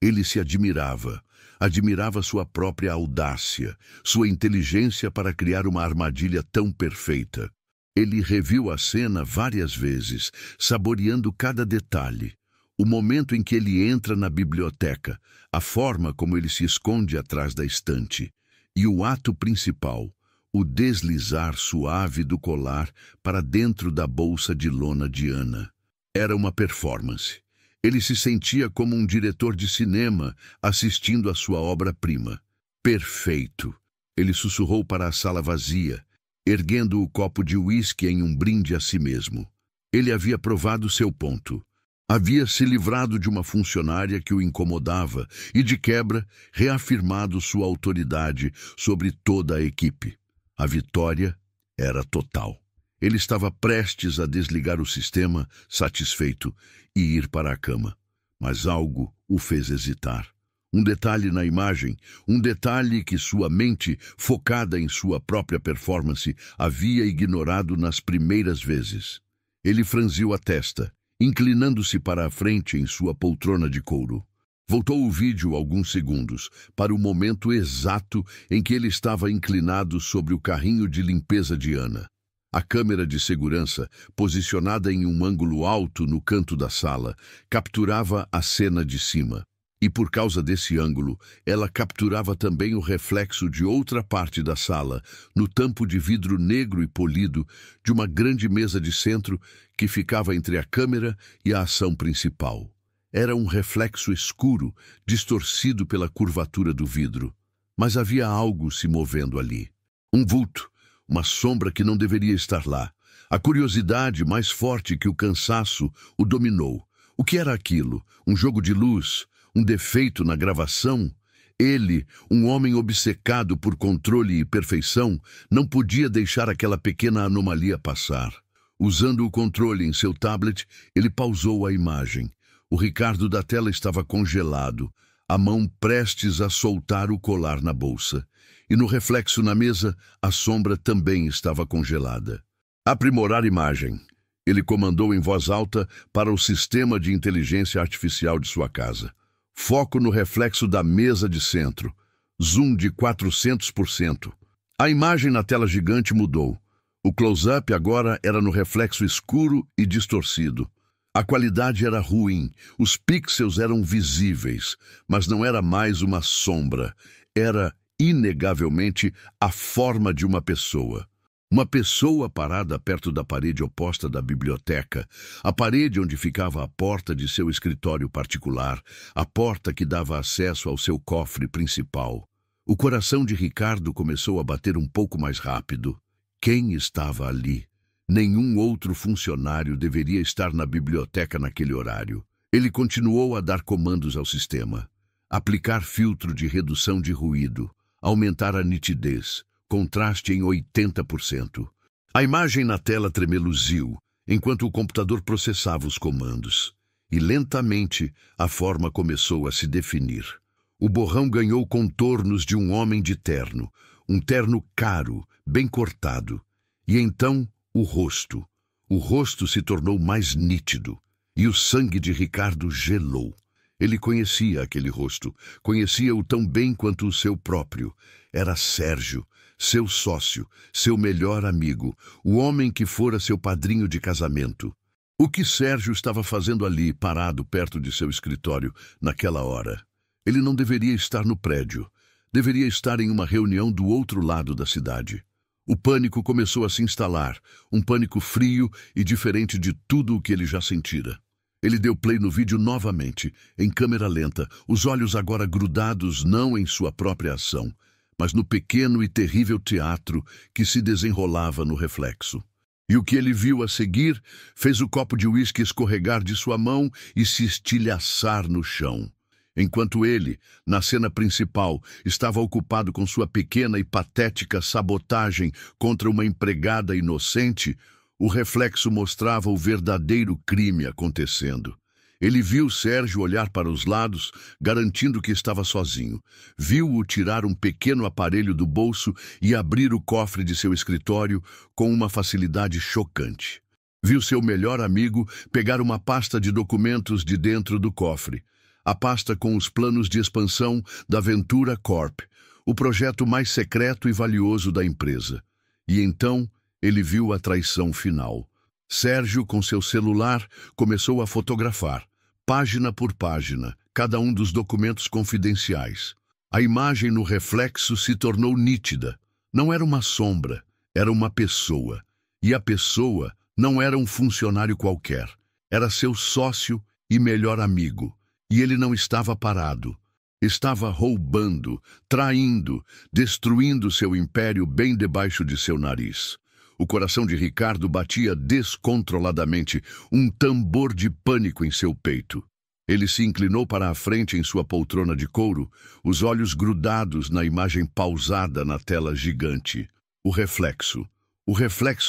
Ele se admirava sua própria audácia, sua inteligência para criar uma armadilha tão perfeita. Ele reviu a cena várias vezes, saboreando cada detalhe. O momento em que ele entra na biblioteca, a forma como ele se esconde atrás da estante, e o ato principal, o deslizar suave do colar para dentro da bolsa de lona de Ana. Era uma performance. Ele se sentia como um diretor de cinema assistindo a sua obra-prima. Perfeito! Ele sussurrou para a sala vazia, erguendo o copo de uísque em um brinde a si mesmo. Ele havia provado seu ponto. Havia se livrado de uma funcionária que o incomodava e, de quebra, reafirmado sua autoridade sobre toda a equipe. A vitória era total. Ele estava prestes a desligar o sistema, satisfeito, e ir para a cama. Mas algo o fez hesitar. Um detalhe na imagem, um detalhe que sua mente, focada em sua própria performance, havia ignorado nas primeiras vezes. Ele franziu a testa, inclinando-se para a frente em sua poltrona de couro. Voltou o vídeo alguns segundos, para o momento exato em que ele estava inclinado sobre o carrinho de limpeza de Ana. A câmera de segurança, posicionada em um ângulo alto no canto da sala, capturava a cena de cima. E por causa desse ângulo, ela capturava também o reflexo de outra parte da sala, no tampo de vidro negro e polido de uma grande mesa de centro que ficava entre a câmera e a ação principal. Era um reflexo escuro, distorcido pela curvatura do vidro. Mas havia algo se movendo ali. Um vulto, uma sombra que não deveria estar lá. A curiosidade, mais forte que o cansaço, o dominou. O que era aquilo? Um jogo de luz? Um defeito na gravação? Ele, um homem obcecado por controle e perfeição, não podia deixar aquela pequena anomalia passar. Usando o controle em seu tablet, ele pausou a imagem. O Ricardo da tela estava congelado, a mão prestes a soltar o colar na bolsa. E no reflexo na mesa, a sombra também estava congelada. Aprimorar imagem. Ele comandou em voz alta para o sistema de inteligência artificial de sua casa. Foco no reflexo da mesa de centro. Zoom de 400%. A imagem na tela gigante mudou. O close-up agora era no reflexo escuro e distorcido. A qualidade era ruim, os pixels eram visíveis, mas não era mais uma sombra. Era, inegavelmente, a forma de uma pessoa. Uma pessoa parada perto da parede oposta da biblioteca, a parede onde ficava a porta de seu escritório particular, a porta que dava acesso ao seu cofre principal. O coração de Ricardo começou a bater um pouco mais rápido. Quem estava ali? Nenhum outro funcionário deveria estar na biblioteca naquele horário. Ele continuou a dar comandos ao sistema. Aplicar filtro de redução de ruído, aumentar a nitidez, contraste em 80%. A imagem na tela tremeluziu, enquanto o computador processava os comandos. e lentamente a forma começou a se definir. O borrão ganhou contornos de um homem de terno, um terno caro, bem cortado. E então o rosto. O rosto se tornou mais nítido, e o sangue de Ricardo gelou. Ele conhecia aquele rosto, conhecia-o tão bem quanto o seu próprio. Era Sérgio, seu sócio, seu melhor amigo, o homem que fora seu padrinho de casamento. O que Sérgio estava fazendo ali, parado perto de seu escritório, naquela hora? Ele não deveria estar no prédio. Deveria estar em uma reunião do outro lado da cidade. O pânico começou a se instalar, um pânico frio e diferente de tudo o que ele já sentira. Ele deu play no vídeo novamente, em câmera lenta, os olhos agora grudados não em sua própria ação, mas no pequeno e terrível teatro que se desenrolava no reflexo. E o que ele viu a seguir fez o copo de uísque escorregar de sua mão e se estilhaçar no chão. Enquanto ele, na cena principal, estava ocupado com sua pequena e patética sabotagem contra uma empregada inocente, o reflexo mostrava o verdadeiro crime acontecendo. Ele viu Sérgio olhar para os lados, garantindo que estava sozinho. Viu-o tirar um pequeno aparelho do bolso e abrir o cofre de seu escritório com uma facilidade chocante. Viu seu melhor amigo pegar uma pasta de documentos de dentro do cofre. A pasta com os planos de expansão da Ventura Corp, o projeto mais secreto e valioso da empresa. E então ele viu a traição final. Sérgio, com seu celular, começou a fotografar, página por página, cada um dos documentos confidenciais. A imagem no reflexo se tornou nítida. Não era uma sombra, era uma pessoa. E a pessoa não era um funcionário qualquer. Era seu sócio e melhor amigo. E ele não estava parado. Estava roubando, traindo, destruindo seu império bem debaixo de seu nariz. O coração de Ricardo batia descontroladamente, um tambor de pânico em seu peito. Ele se inclinou para a frente em sua poltrona de couro, os olhos grudados na imagem pausada na tela gigante. O reflexo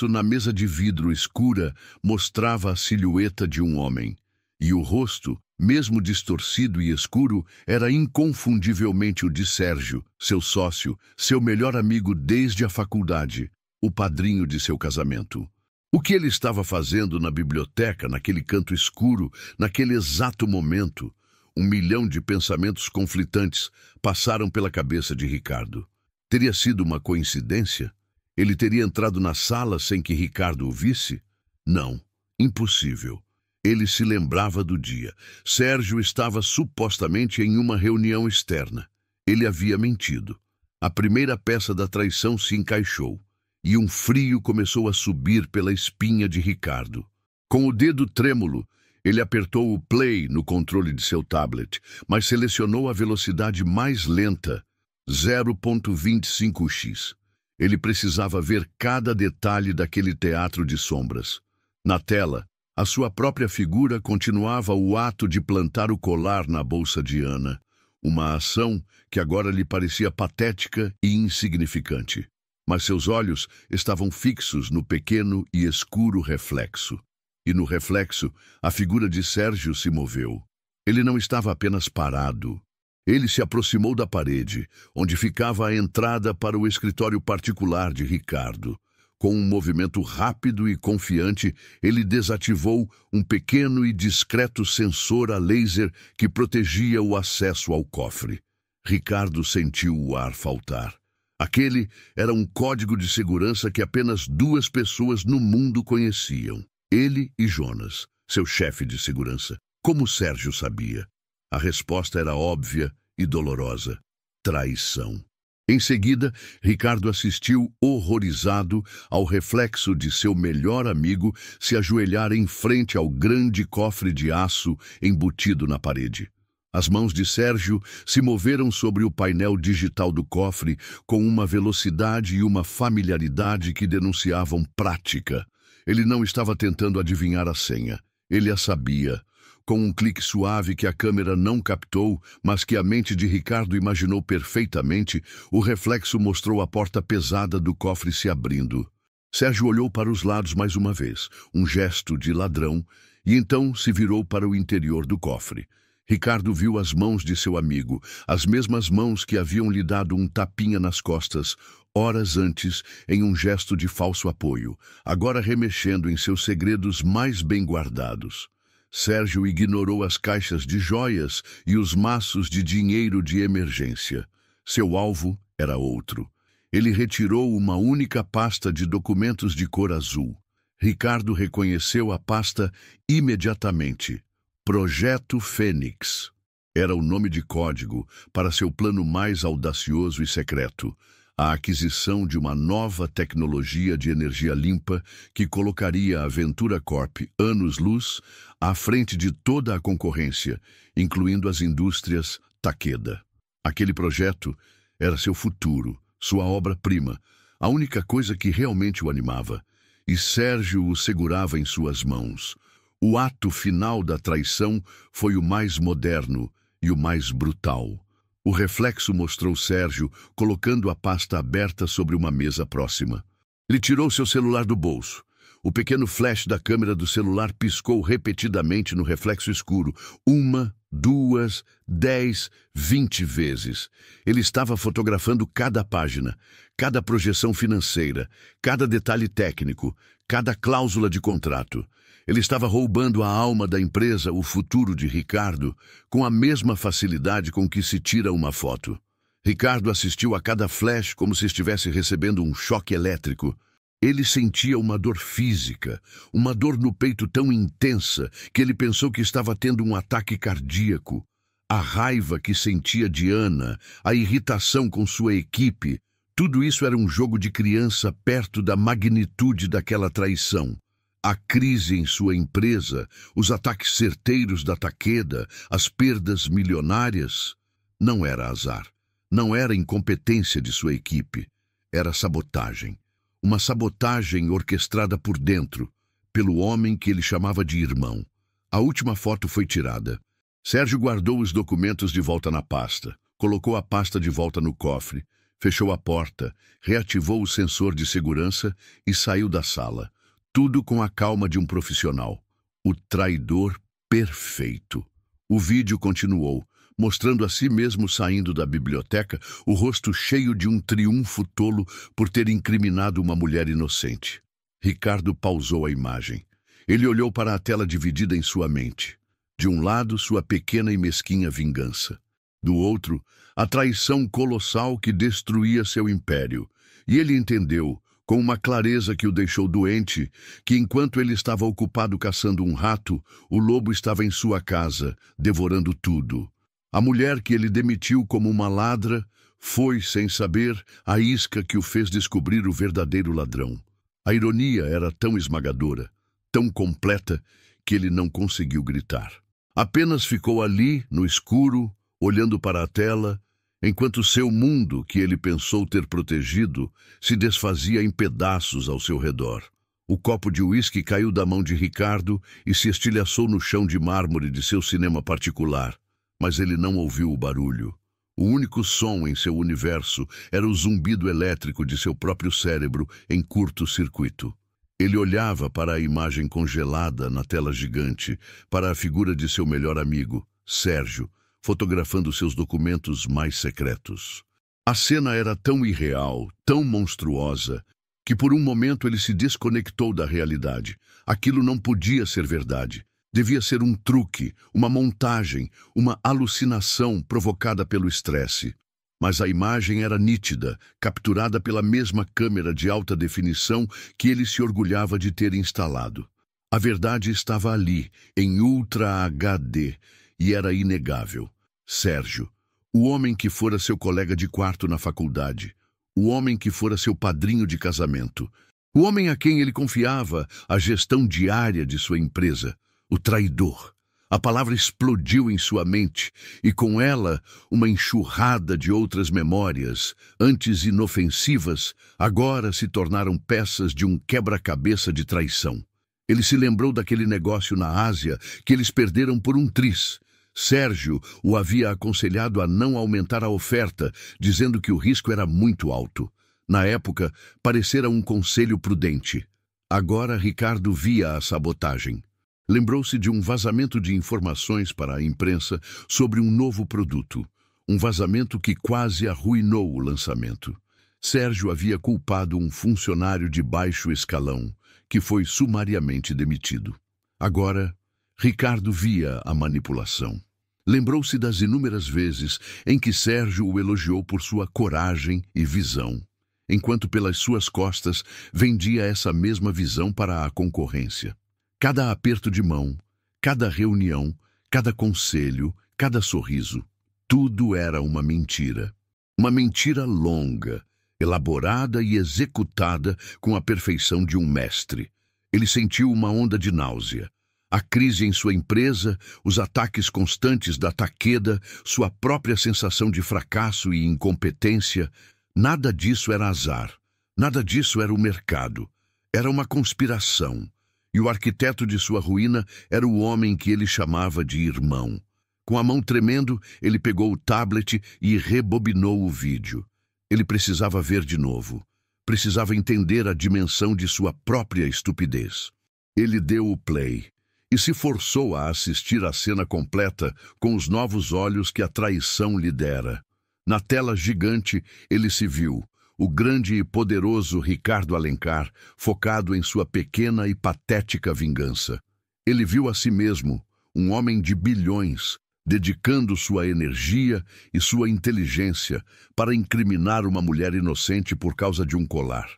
na mesa de vidro escura mostrava a silhueta de um homem. E o rosto, mesmo distorcido e escuro, era inconfundivelmente o de Sérgio, seu sócio, seu melhor amigo desde a faculdade, o padrinho de seu casamento. O que ele estava fazendo na biblioteca, naquele canto escuro, naquele exato momento? 1 milhão de pensamentos conflitantes passaram pela cabeça de Ricardo. Teria sido uma coincidência? Ele teria entrado na sala sem que Ricardo o visse? Não, impossível. Ele se lembrava do dia. Sérgio estava supostamente em uma reunião externa. Ele havia mentido. A primeira peça da traição se encaixou. E um frio começou a subir pela espinha de Ricardo. Com o dedo trêmulo, ele apertou o play no controle de seu tablet, mas selecionou a velocidade mais lenta, 0.25x. Ele precisava ver cada detalhe daquele teatro de sombras. Na tela, a sua própria figura continuava o ato de plantar o colar na bolsa de Ana, uma ação que agora lhe parecia patética e insignificante. Mas seus olhos estavam fixos no pequeno e escuro reflexo. E no reflexo, a figura de Sérgio se moveu. Ele não estava apenas parado. Ele se aproximou da parede, onde ficava a entrada para o escritório particular de Ricardo. Com um movimento rápido e confiante, ele desativou um pequeno e discreto sensor a laser que protegia o acesso ao cofre. Ricardo sentiu o ar faltar. Aquele era um código de segurança que apenas 2 pessoas no mundo conheciam. Ele e Jonas, seu chefe de segurança. Como Sérgio sabia? A resposta era óbvia e dolorosa. Traição. Em seguida, Ricardo assistiu horrorizado ao reflexo de seu melhor amigo se ajoelhar em frente ao grande cofre de aço embutido na parede. As mãos de Sérgio se moveram sobre o painel digital do cofre com uma velocidade e uma familiaridade que denunciavam prática. Ele não estava tentando adivinhar a senha. Ele a sabia. Com um clique suave que a câmera não captou, mas que a mente de Ricardo imaginou perfeitamente, o reflexo mostrou a porta pesada do cofre se abrindo. Sérgio olhou para os lados mais uma vez, um gesto de ladrão, E então se virou para o interior do cofre. Ricardo viu as mãos de seu amigo, as mesmas mãos que haviam lhe dado um tapinha nas costas, horas antes, em um gesto de falso apoio, agora remexendo em seus segredos mais bem guardados. Sérgio ignorou as caixas de joias e os maços de dinheiro de emergência. Seu alvo era outro. Ele retirou uma única pasta de documentos de cor azul. Ricardo reconheceu a pasta imediatamente. Projeto Fênix. Era o nome de código para seu plano mais audacioso e secreto, a aquisição de uma nova tecnologia de energia limpa que colocaria a Ventura Corp anos-luz à frente de toda a concorrência, incluindo as indústrias Takeda. Aquele projeto era seu futuro, sua obra-prima, a única coisa que realmente o animava, e Sérgio o segurava em suas mãos. O ato final da traição foi o mais moderno e o mais brutal. O reflexo mostrou Sérgio colocando a pasta aberta sobre uma mesa próxima. Ele tirou seu celular do bolso. O pequeno flash da câmera do celular piscou repetidamente no reflexo escuro. 1, 2, 10, 20 vezes. Ele estava fotografando cada página, cada projeção financeira, cada detalhe técnico, cada cláusula de contrato. Ele estava roubando a alma da empresa, o futuro de Ricardo, com a mesma facilidade com que se tira uma foto. Ricardo assistiu a cada flash como se estivesse recebendo um choque elétrico. Ele sentia uma dor física, uma dor no peito tão intensa que ele pensou que estava tendo um ataque cardíaco. A raiva que sentia de Ana, a irritação com sua equipe, tudo isso era um jogo de criança perto da magnitude daquela traição. A crise em sua empresa, os ataques certeiros da Takeda, as perdas milionárias. Não era azar, não era incompetência de sua equipe, era sabotagem. Uma sabotagem orquestrada por dentro, pelo homem que ele chamava de irmão. A última foto foi tirada. Sérgio guardou os documentos de volta na pasta, colocou a pasta de volta no cofre, fechou a porta, reativou o sensor de segurança e saiu da sala. Tudo com a calma de um profissional. O traidor perfeito. O vídeo continuou, mostrando a si mesmo saindo da biblioteca, o rosto cheio de um triunfo tolo por ter incriminado uma mulher inocente. Ricardo pausou a imagem. Ele olhou para a tela dividida em sua mente. De um lado, sua pequena e mesquinha vingança. Do outro, a traição colossal que destruía seu império. E ele entendeu, com uma clareza que o deixou doente, que enquanto ele estava ocupado caçando um rato, o lobo estava em sua casa, devorando tudo. A mulher que ele demitiu como uma ladra foi, sem saber, a isca que o fez descobrir o verdadeiro ladrão. A ironia era tão esmagadora, tão completa, que ele não conseguiu gritar. Apenas ficou ali, no escuro, olhando para a tela, enquanto seu mundo, que ele pensou ter protegido, se desfazia em pedaços ao seu redor. O copo de uísque caiu da mão de Ricardo e se estilhaçou no chão de mármore de seu cinema particular, mas ele não ouviu o barulho. O único som em seu universo era o zumbido elétrico de seu próprio cérebro em curto-circuito. Ele olhava para a imagem congelada na tela gigante, para a figura de seu melhor amigo, Sérgio, fotografando seus documentos mais secretos. A cena era tão irreal, tão monstruosa, que por um momento ele se desconectou da realidade. Aquilo não podia ser verdade. Devia ser um truque, uma montagem, uma alucinação provocada pelo estresse. Mas a imagem era nítida, capturada pela mesma câmera de alta definição que ele se orgulhava de ter instalado. A verdade estava ali, em Ultra HD, e era inegável. Sérgio, o homem que fora seu colega de quarto na faculdade, o homem que fora seu padrinho de casamento, o homem a quem ele confiava a gestão diária de sua empresa, o traidor. A palavra explodiu em sua mente, e com ela uma enxurrada de outras memórias, antes inofensivas, agora se tornaram peças de um quebra-cabeça de traição. Ele se lembrou daquele negócio na Ásia que eles perderam por um tris. Sérgio o havia aconselhado a não aumentar a oferta, dizendo que o risco era muito alto. Na época, parecera um conselho prudente. Agora Ricardo via a sabotagem. Lembrou-se de um vazamento de informações para a imprensa sobre um novo produto, um vazamento que quase arruinou o lançamento. Sérgio havia culpado um funcionário de baixo escalão, que foi sumariamente demitido. Agora, Ricardo via a manipulação. Lembrou-se das inúmeras vezes em que Sérgio o elogiou por sua coragem e visão, enquanto pelas suas costas vendia essa mesma visão para a concorrência. Cada aperto de mão, cada reunião, cada conselho, cada sorriso, tudo era uma mentira. Uma mentira longa, elaborada e executada com a perfeição de um mestre. Ele sentiu uma onda de náusea. A crise em sua empresa, os ataques constantes da Takeda, sua própria sensação de fracasso e incompetência, nada disso era azar. Nada disso era o mercado. Era uma conspiração. E o arquiteto de sua ruína era o homem que ele chamava de irmão. Com a mão tremendo, ele pegou o tablet e rebobinou o vídeo. Ele precisava ver de novo. Precisava entender a dimensão de sua própria estupidez. Ele deu o play e se forçou a assistir à cena completa com os novos olhos que a traição lhe dera. Na tela gigante, ele se viu, o grande e poderoso Ricardo Alencar, focado em sua pequena e patética vingança. Ele viu a si mesmo, um homem de bilhões, dedicando sua energia e sua inteligência para incriminar uma mulher inocente por causa de um colar.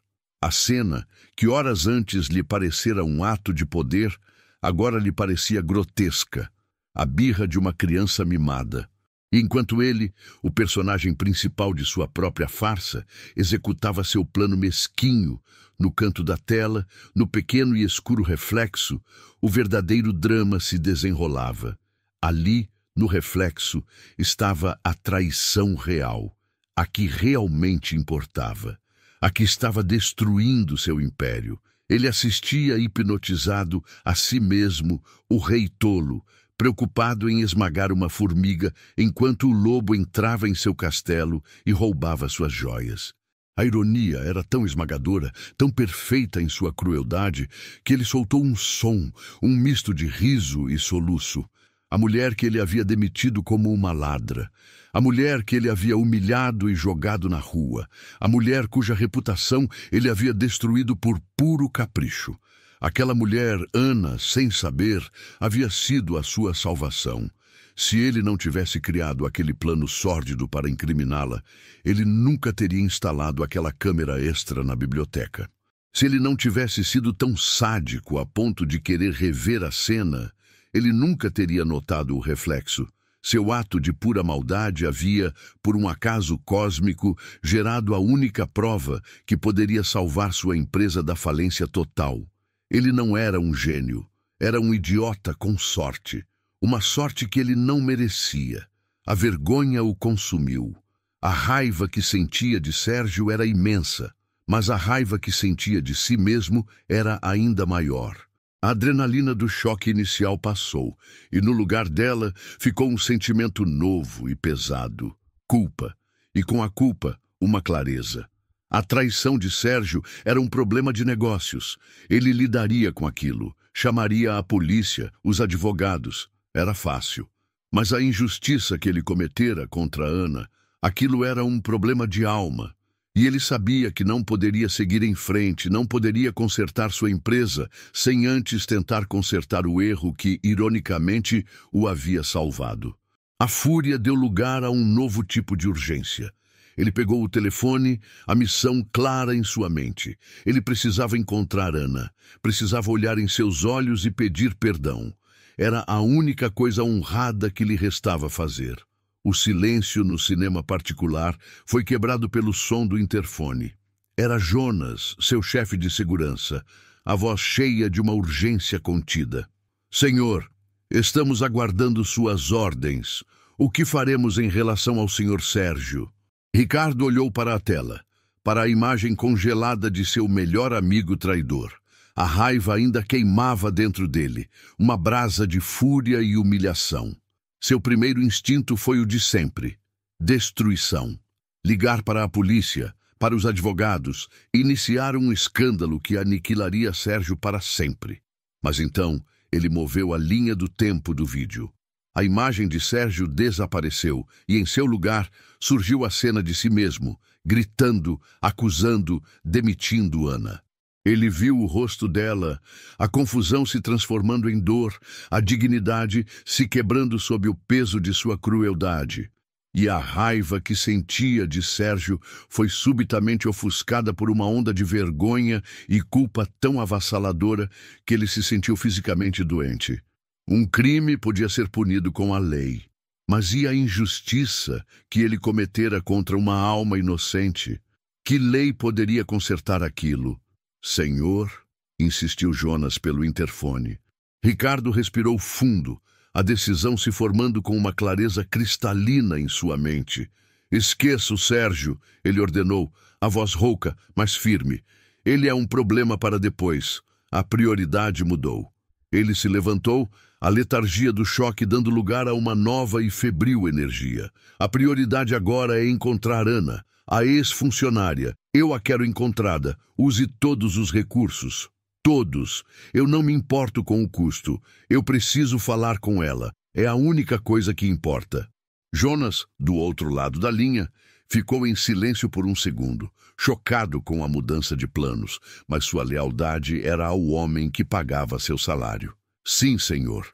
A cena, que horas antes lhe parecera um ato de poder, agora lhe parecia grotesca, a birra de uma criança mimada. E enquanto ele, o personagem principal de sua própria farsa, executava seu plano mesquinho, no canto da tela, no pequeno e escuro reflexo, o verdadeiro drama se desenrolava. Ali, no reflexo, estava a traição real, a que realmente importava, a que estava destruindo seu império. Ele assistia hipnotizado a si mesmo, o rei tolo, preocupado em esmagar uma formiga enquanto o lobo entrava em seu castelo e roubava suas joias. A ironia era tão esmagadora, tão perfeita em sua crueldade, que ele soltou um som, um misto de riso e soluço. A mulher que ele havia demitido como uma ladra, a mulher que ele havia humilhado e jogado na rua, a mulher cuja reputação ele havia destruído por puro capricho. Aquela mulher, Ana, sem saber, havia sido a sua salvação. Se ele não tivesse criado aquele plano sórdido para incriminá-la, ele nunca teria instalado aquela câmera extra na biblioteca. Se ele não tivesse sido tão sádico a ponto de querer rever a cena, ele nunca teria notado o reflexo. Seu ato de pura maldade havia, por um acaso cósmico, gerado a única prova que poderia salvar sua empresa da falência total. Ele não era um gênio, era um idiota com sorte, uma sorte que ele não merecia. A vergonha o consumiu. A raiva que sentia de Sérgio era imensa, mas a raiva que sentia de si mesmo era ainda maior. A adrenalina do choque inicial passou, e no lugar dela ficou um sentimento novo e pesado, culpa, e com a culpa, uma clareza. A traição de Sérgio era um problema de negócios. Ele lidaria com aquilo, chamaria a polícia, os advogados. Era fácil. Mas a injustiça que ele cometera contra Ana, aquilo era um problema de alma. E ele sabia que não poderia seguir em frente, não poderia consertar sua empresa sem antes tentar consertar o erro que, ironicamente, o havia salvado. A fúria deu lugar a um novo tipo de urgência. Ele pegou o telefone, a missão clara em sua mente. Ele precisava encontrar Ana, precisava olhar em seus olhos e pedir perdão. Era a única coisa honrada que lhe restava fazer. O silêncio no cinema particular foi quebrado pelo som do interfone. Era Jonas, seu chefe de segurança, a voz cheia de uma urgência contida. Senhor, estamos aguardando suas ordens. O que faremos em relação ao senhor Sérgio? Ricardo olhou para a tela, para a imagem congelada de seu melhor amigo traidor. A raiva ainda queimava dentro dele, uma brasa de fúria e humilhação. Seu primeiro instinto foi o de sempre: destruição. Ligar para a polícia, para os advogados, iniciar um escândalo que aniquilaria Sérgio para sempre. Mas então, Ele moveu a linha do tempo do vídeo. A imagem de Sérgio desapareceu e, em seu lugar, surgiu a cena de si mesmo, gritando, acusando, demitindo Ana. Ele viu o rosto dela, a confusão se transformando em dor, a dignidade se quebrando sob o peso de sua crueldade. E a raiva que sentia de Sérgio foi subitamente ofuscada por uma onda de vergonha e culpa tão avassaladora que ele se sentiu fisicamente doente. Um crime podia ser punido com a lei, mas e a injustiça que ele cometera contra uma alma inocente? Que lei poderia consertar aquilo? Senhor, insistiu Jonas pelo interfone. Ricardo respirou fundo, a decisão se formando com uma clareza cristalina em sua mente. Esqueça o Sérgio, ele ordenou, a voz rouca, mas firme. Ele é um problema para depois. A prioridade mudou. Ele se levantou, a letargia do choque dando lugar a uma nova e febril energia. A prioridade agora é encontrar Ana, a ex-funcionária. Eu a quero encontrada. Use todos os recursos. Todos. Eu não me importo com o custo. Eu preciso falar com ela. É a única coisa que importa. Jonas, do outro lado da linha, ficou em silêncio por um segundo, chocado com a mudança de planos, mas sua lealdade era ao homem que pagava seu salário. Sim, senhor.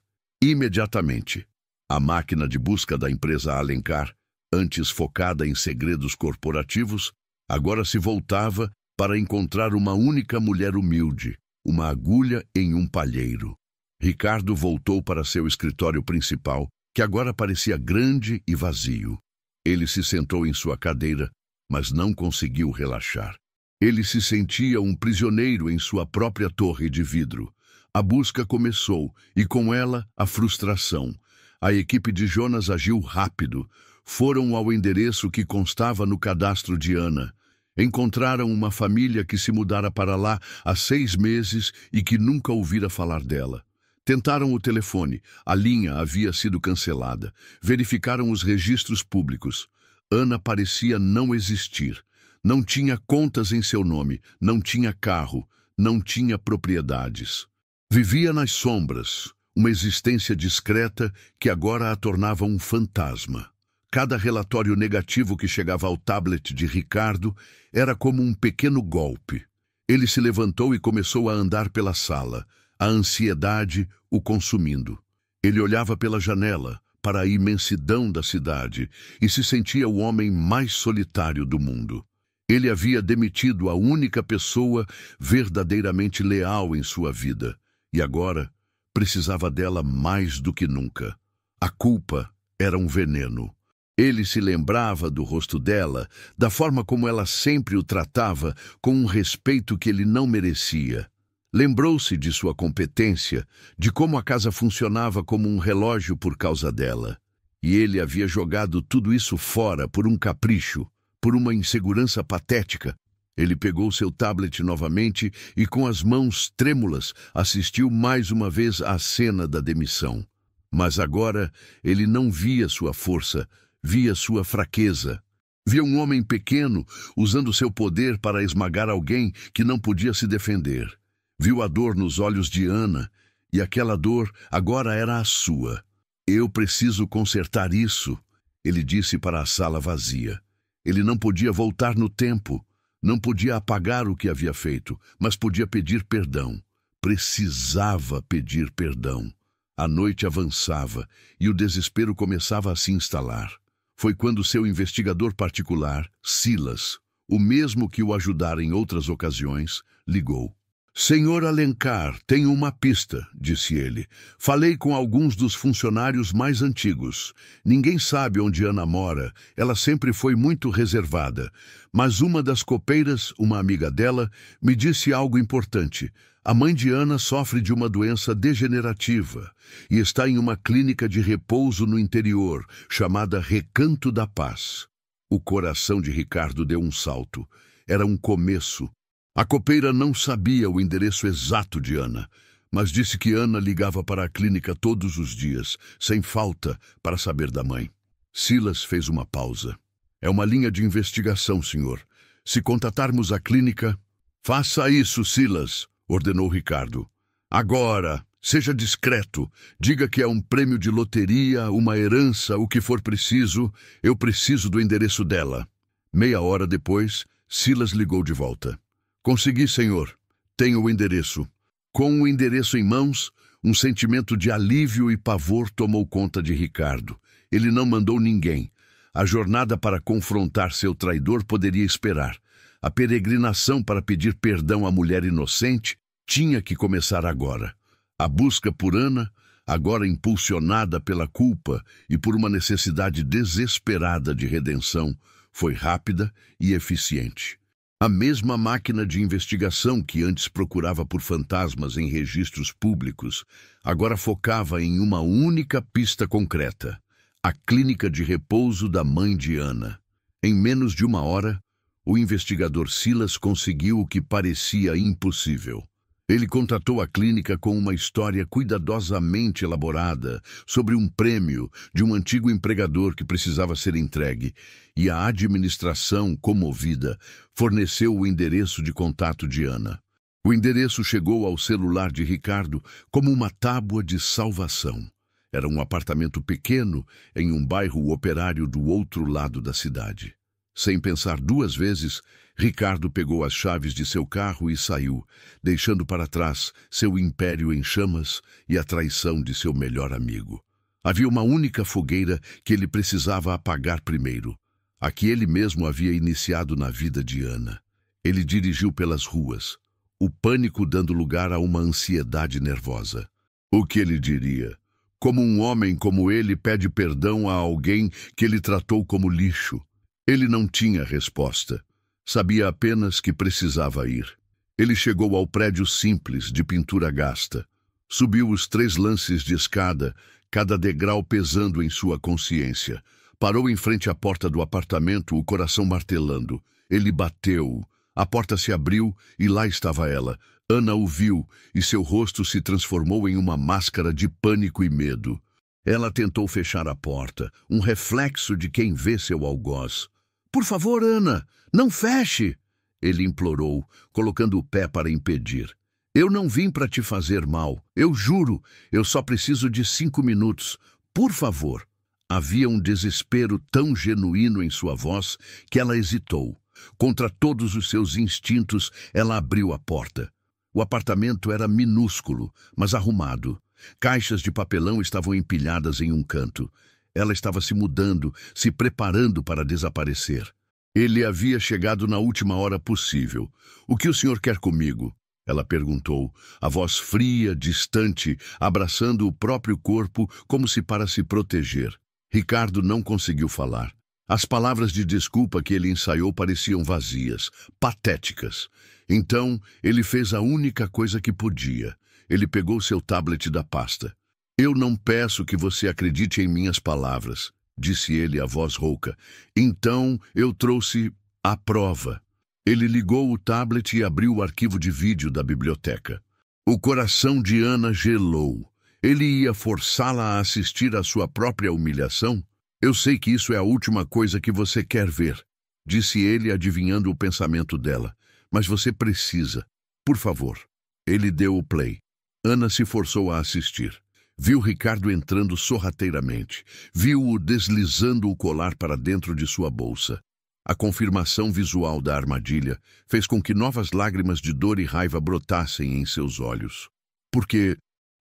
Imediatamente. A máquina de busca da empresa Alencar, antes focada em segredos corporativos, agora se voltava para encontrar uma única mulher humilde, uma agulha em um palheiro. Ricardo voltou para seu escritório principal, que agora parecia grande e vazio. Ele se sentou em sua cadeira, mas não conseguiu relaxar. Ele se sentia um prisioneiro em sua própria torre de vidro. A busca começou, e com ela a frustração. A equipe de Jonas agiu rápido. Foram ao endereço que constava no cadastro de Ana. Encontraram uma família que se mudara para lá há 6 meses e que nunca ouvira falar dela. Tentaram o telefone, a linha havia sido cancelada. Verificaram os registros públicos. Ana parecia não existir. Não tinha contas em seu nome, não tinha carro, não tinha propriedades. Vivia nas sombras, uma existência discreta que agora a tornava um fantasma. Cada relatório negativo que chegava ao tablet de Ricardo era como um pequeno golpe. Ele se levantou e começou a andar pela sala, a ansiedade o consumindo. Ele olhava pela janela, para a imensidão da cidade, e se sentia o homem mais solitário do mundo. Ele havia demitido a única pessoa verdadeiramente leal em sua vida, e agora precisava dela mais do que nunca. A culpa era um veneno. Ele se lembrava do rosto dela, da forma como ela sempre o tratava, com um respeito que ele não merecia. Lembrou-se de sua competência, de como a casa funcionava como um relógio por causa dela. E ele havia jogado tudo isso fora por um capricho, por uma insegurança patética. Ele pegou seu tablet novamente e, com as mãos trêmulas, assistiu mais uma vez à cena da demissão. Mas agora ele não via sua força, via sua fraqueza. Via um homem pequeno usando seu poder para esmagar alguém que não podia se defender. Viu a dor nos olhos de Ana, e aquela dor agora era a sua. Eu preciso consertar isso, ele disse para a sala vazia. Ele não podia voltar no tempo, não podia apagar o que havia feito, mas podia pedir perdão. Precisava pedir perdão. A noite avançava e o desespero começava a se instalar. Foi quando seu investigador particular, Silas, o mesmo que o ajudara em outras ocasiões, ligou. Senhor Alencar, tenho uma pista, disse ele. Falei com alguns dos funcionários mais antigos. Ninguém sabe onde Ana mora, ela sempre foi muito reservada. Mas uma das copeiras, uma amiga dela, me disse algo importante. A mãe de Ana sofre de uma doença degenerativa e está em uma clínica de repouso no interior, chamada Recanto da Paz. O coração de Ricardo deu um salto. Era um começo. A copeira não sabia o endereço exato de Ana, mas disse que Ana ligava para a clínica todos os dias, sem falta, para saber da mãe. Silas fez uma pausa. É uma linha de investigação, senhor. Se contatarmos a clínica... Faça isso, Silas, ordenou Ricardo. Agora, Seja discreto. Diga que é um prêmio de loteria, uma herança, o que for preciso. Eu preciso do endereço dela. Meia hora depois, Silas ligou de volta. Consegui, senhor. Tenho o endereço. Com o endereço em mãos, um sentimento de alívio e pavor tomou conta de Ricardo. Ele não mandou ninguém. A jornada para confrontar seu traidor poderia esperar. A peregrinação para pedir perdão à mulher inocente tinha que começar agora. A busca por Ana, agora impulsionada pela culpa e por uma necessidade desesperada de redenção, foi rápida e eficiente. A mesma máquina de investigação que antes procurava por fantasmas em registros públicos, agora focava em uma única pista concreta: a clínica de repouso da mãe de Ana. Em menos de uma hora, o investigador Silas conseguiu o que parecia impossível. Ele contratou a clínica com uma história cuidadosamente elaborada sobre um prêmio de um antigo empregador que precisava ser entregue, e a administração, comovida, forneceu o endereço de contato de Ana. O endereço chegou ao celular de Ricardo como uma tábua de salvação. Era um apartamento pequeno em um bairro operário do outro lado da cidade. Sem pensar duas vezes, Ricardo pegou as chaves de seu carro e saiu, deixando para trás seu império em chamas e a traição de seu melhor amigo. Havia uma única fogueira que ele precisava apagar primeiro, a que ele mesmo havia iniciado na vida de Ana. Ele dirigiu pelas ruas, o pânico dando lugar a uma ansiedade nervosa. O que ele diria? Como um homem como ele pede perdão a alguém que ele tratou como lixo? Ele não tinha resposta. Sabia apenas que precisava ir. Ele chegou ao prédio simples, de pintura gasta. Subiu os 3 lances de escada, cada degrau pesando em sua consciência. Parou em frente à porta do apartamento, o coração martelando. Ele bateu. A porta se abriu e lá estava ela. Ana o viu e seu rosto se transformou em uma máscara de pânico e medo. Ela tentou fechar a porta, um reflexo de quem vê seu algoz. "Por favor, Ana, não feche!" Ele implorou, colocando o pé para impedir. "Eu não vim para te fazer mal, eu juro. Eu só preciso de 5 minutos. Por favor." Havia um desespero tão genuíno em sua voz que ela hesitou. Contra todos os seus instintos, ela abriu a porta. O apartamento era minúsculo, mas arrumado. Caixas de papelão estavam empilhadas em um canto. Ela estava se mudando, se preparando para desaparecer. Ele havia chegado na última hora possível. "O que o senhor quer comigo?" Ela perguntou, a voz fria, distante, abraçando o próprio corpo como se para se proteger. Ricardo não conseguiu falar. As palavras de desculpa que ele ensaiou pareciam vazias, patéticas. Então, ele fez a única coisa que podia. Ele pegou seu tablet da pasta. "Eu não peço que você acredite em minhas palavras", disse ele a voz rouca. "Então, eu trouxe a prova." Ele ligou o tablet e abriu o arquivo de vídeo da biblioteca. O coração de Ana gelou. Ele ia forçá-la a assistir à sua própria humilhação? "Eu sei que isso é a última coisa que você quer ver", disse ele, adivinhando o pensamento dela. "Mas você precisa. Por favor." Ele deu o play. Ana se forçou a assistir. Viu Ricardo entrando sorrateiramente. Viu-o deslizando o colar para dentro de sua bolsa. A confirmação visual da armadilha fez com que novas lágrimas de dor e raiva brotassem em seus olhos.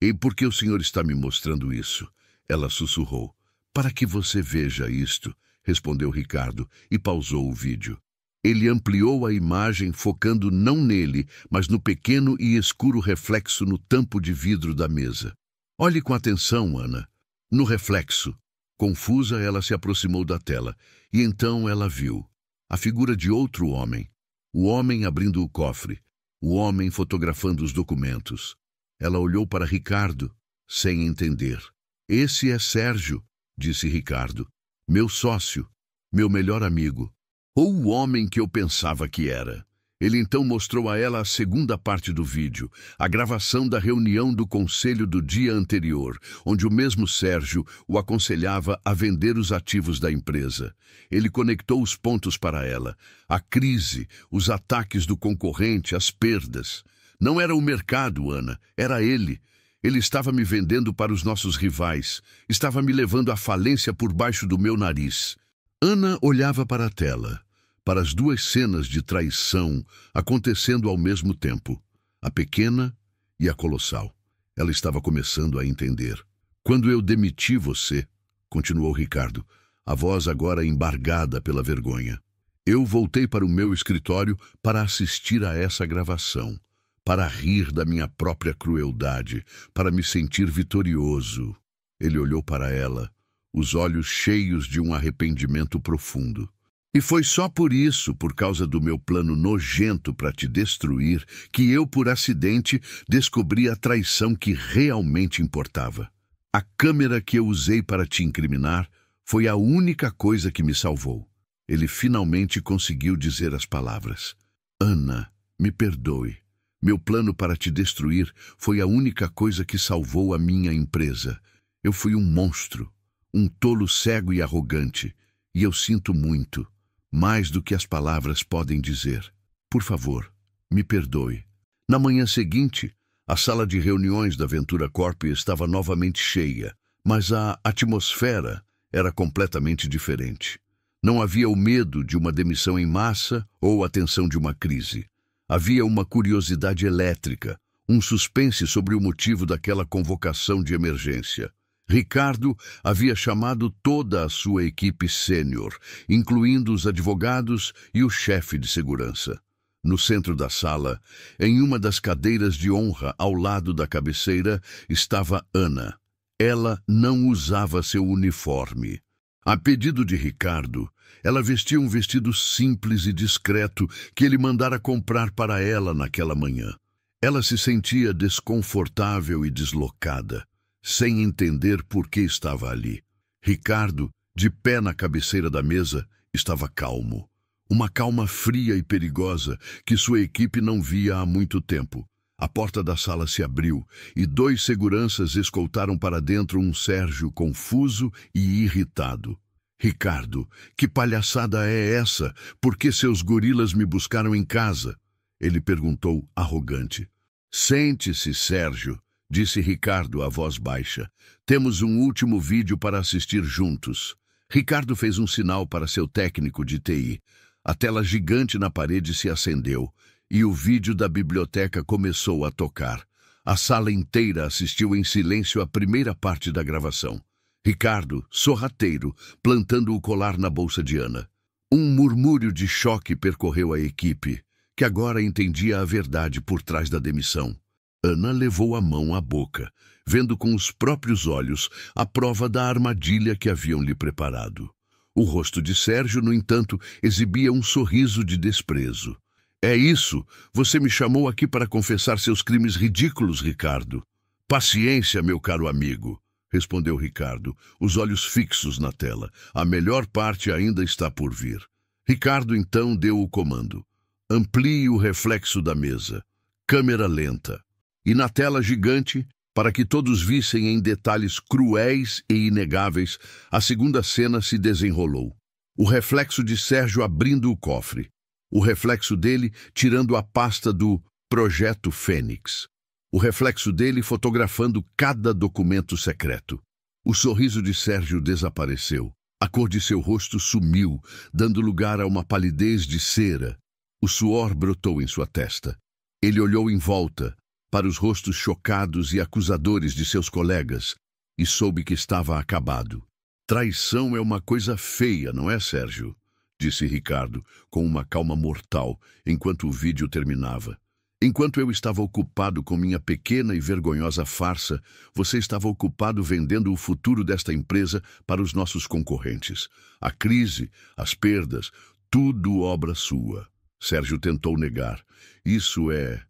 E por que o senhor está me mostrando isso?" Ela sussurrou. "Para que você veja isto", respondeu Ricardo e pausou o vídeo. Ele ampliou a imagem, focando não nele, mas no pequeno e escuro reflexo no tampo de vidro da mesa. "Olhe com atenção, Ana." No reflexo. Confusa, ela se aproximou da tela, e então ela viu a figura de outro homem. O homem abrindo o cofre. O homem fotografando os documentos. Ela olhou para Ricardo, sem entender. "Esse é Sérgio", disse Ricardo. "Meu sócio, meu melhor amigo. Ou o homem que eu pensava que era." Ele então mostrou a ela a segunda parte do vídeo, a gravação da reunião do conselho do dia anterior, onde o mesmo Sérgio o aconselhava a vender os ativos da empresa. Ele conectou os pontos para ela: a crise, os ataques do concorrente, as perdas. Não era o mercado, Ana, era ele. Ele estava me vendendo para os nossos rivais. Estava me levando à falência por baixo do meu nariz. Ana olhava para a tela, para as duas cenas de traição acontecendo ao mesmo tempo, a pequena e a colossal. Ela estava começando a entender. Quando eu demiti você, continuou Ricardo, a voz agora embargada pela vergonha, eu voltei para o meu escritório para assistir a essa gravação, para rir da minha própria crueldade, para me sentir vitorioso. Ele olhou para ela, os olhos cheios de um arrependimento profundo. E foi só por isso, por causa do meu plano nojento para te destruir, que eu, por acidente, descobri a traição que realmente importava. A câmera que eu usei para te incriminar foi a única coisa que me salvou. Ele finalmente conseguiu dizer as palavras. Ana, me perdoe. Meu plano para te destruir foi a única coisa que salvou a minha empresa. Eu fui um monstro, um tolo cego e arrogante, e eu sinto muito, mais do que as palavras podem dizer. Por favor, me perdoe. Na manhã seguinte, a sala de reuniões da Ventura Corp estava novamente cheia, mas a atmosfera era completamente diferente. Não havia o medo de uma demissão em massa ou a tensão de uma crise. Havia uma curiosidade elétrica, um suspense sobre o motivo daquela convocação de emergência. Ricardo havia chamado toda a sua equipe sênior, incluindo os advogados e o chefe de segurança. No centro da sala, em uma das cadeiras de honra ao lado da cabeceira, estava Ana. Ela não usava seu uniforme. A pedido de Ricardo, ela vestia um vestido simples e discreto que ele mandara comprar para ela naquela manhã. Ela se sentia desconfortável e deslocada, sem entender por que estava ali. Ricardo, de pé na cabeceira da mesa, estava calmo. Uma calma fria e perigosa que sua equipe não via há muito tempo. A porta da sala se abriu e 2 seguranças escoltaram para dentro um Sérgio confuso e irritado. Ricardo, que palhaçada é essa? Por que seus gorilas me buscaram em casa? Ele perguntou, arrogante. Sente-se, Sérgio, disse Ricardo a voz baixa. Temos um último vídeo para assistir juntos. Ricardo fez um sinal para seu técnico de TI. A tela gigante na parede se acendeu e o vídeo da biblioteca começou a tocar. A sala inteira assistiu em silêncio à primeira parte da gravação. Ricardo, sorrateiro, plantando o colar na bolsa de Ana. Um murmúrio de choque percorreu a equipe, que agora entendia a verdade por trás da demissão. Ana levou a mão à boca, vendo com os próprios olhos a prova da armadilha que haviam lhe preparado. O rosto de Sérgio, no entanto, exibia um sorriso de desprezo. É isso, você me chamou aqui para confessar seus crimes ridículos, Ricardo. Paciência, meu caro amigo, respondeu Ricardo, os olhos fixos na tela. A melhor parte ainda está por vir. Ricardo então deu o comando. Amplie o reflexo da mesa. Câmera lenta. E na tela gigante, para que todos vissem em detalhes cruéis e inegáveis, a segunda cena se desenrolou. O reflexo de Sérgio abrindo o cofre. O reflexo dele tirando a pasta do Projeto Fênix. O reflexo dele fotografando cada documento secreto. O sorriso de Sérgio desapareceu. A cor de seu rosto sumiu, dando lugar a uma palidez de cera. O suor brotou em sua testa. Ele olhou em volta, para os rostos chocados e acusadores de seus colegas, e soube que estava acabado. Traição é uma coisa feia, não é, Sérgio? Disse Ricardo, com uma calma mortal, enquanto o vídeo terminava. Enquanto eu estava ocupado com minha pequena e vergonhosa farsa, você estava ocupado vendendo o futuro desta empresa para os nossos concorrentes. A crise, as perdas, tudo obra sua. Sérgio tentou negar. Isso é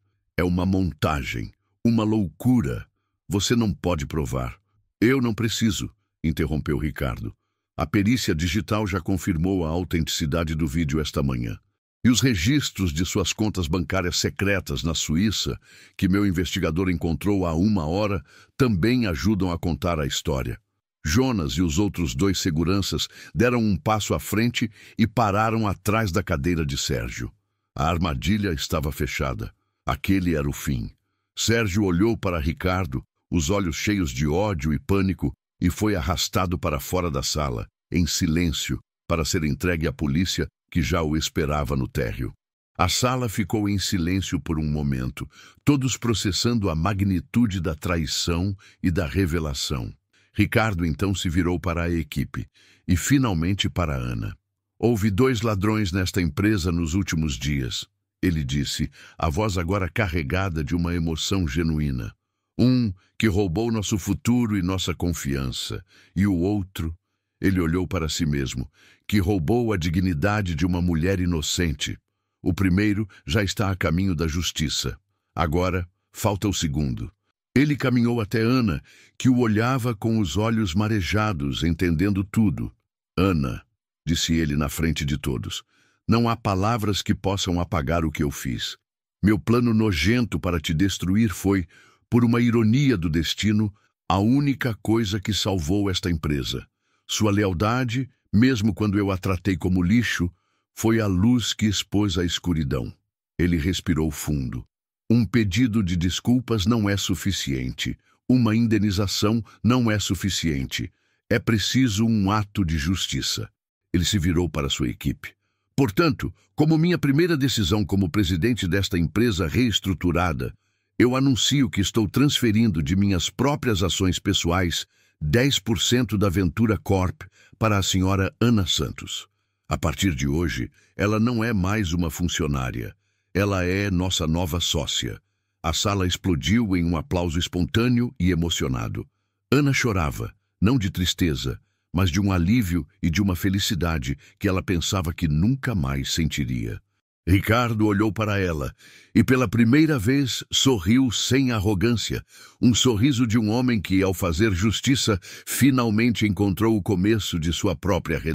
uma montagem, uma loucura. Você não pode provar. Eu não preciso, interrompeu Ricardo. A perícia digital já confirmou a autenticidade do vídeo esta manhã. E os registros de suas contas bancárias secretas na Suíça, que meu investigador encontrou há 1 hora, também ajudam a contar a história. Jonas e os outros 2 seguranças deram um passo à frente e pararam atrás da cadeira de Sérgio. A armadilha estava fechada. Aquele era o fim. Sérgio olhou para Ricardo, os olhos cheios de ódio e pânico, e foi arrastado para fora da sala, em silêncio, para ser entregue à polícia que já o esperava no térreo. A sala ficou em silêncio por um momento, todos processando a magnitude da traição e da revelação. Ricardo então se virou para a equipe, e finalmente para Ana. Houve 2 ladrões nesta empresa nos últimos dias, ele disse, a voz agora carregada de uma emoção genuína. Um que roubou nosso futuro e nossa confiança, e o outro, ele olhou para si mesmo, que roubou a dignidade de uma mulher inocente. O primeiro já está a caminho da justiça. Agora, falta o segundo. Ele caminhou até Ana, que o olhava com os olhos marejados, entendendo tudo. Ana, disse ele na frente de todos, não há palavras que possam apagar o que eu fiz. Meu plano nojento para te destruir foi, por uma ironia do destino, a única coisa que salvou esta empresa. Sua lealdade, mesmo quando eu a tratei como lixo, foi a luz que expôs a escuridão. Ele respirou fundo. Um pedido de desculpas não é suficiente. Uma indenização não é suficiente. É preciso um ato de justiça. Ele se virou para sua equipe. Portanto, como minha primeira decisão como presidente desta empresa reestruturada, eu anuncio que estou transferindo de minhas próprias ações pessoais 10% da Ventura Corp para a senhora Ana Santos. A partir de hoje, ela não é mais uma funcionária. Ela é nossa nova sócia. A sala explodiu em um aplauso espontâneo e emocionado. Ana chorava, não de tristeza, mas de um alívio e de uma felicidade que ela pensava que nunca mais sentiria. Ricardo olhou para ela e pela primeira vez sorriu sem arrogância, um sorriso de um homem que, ao fazer justiça, finalmente encontrou o começo de sua própria redenção.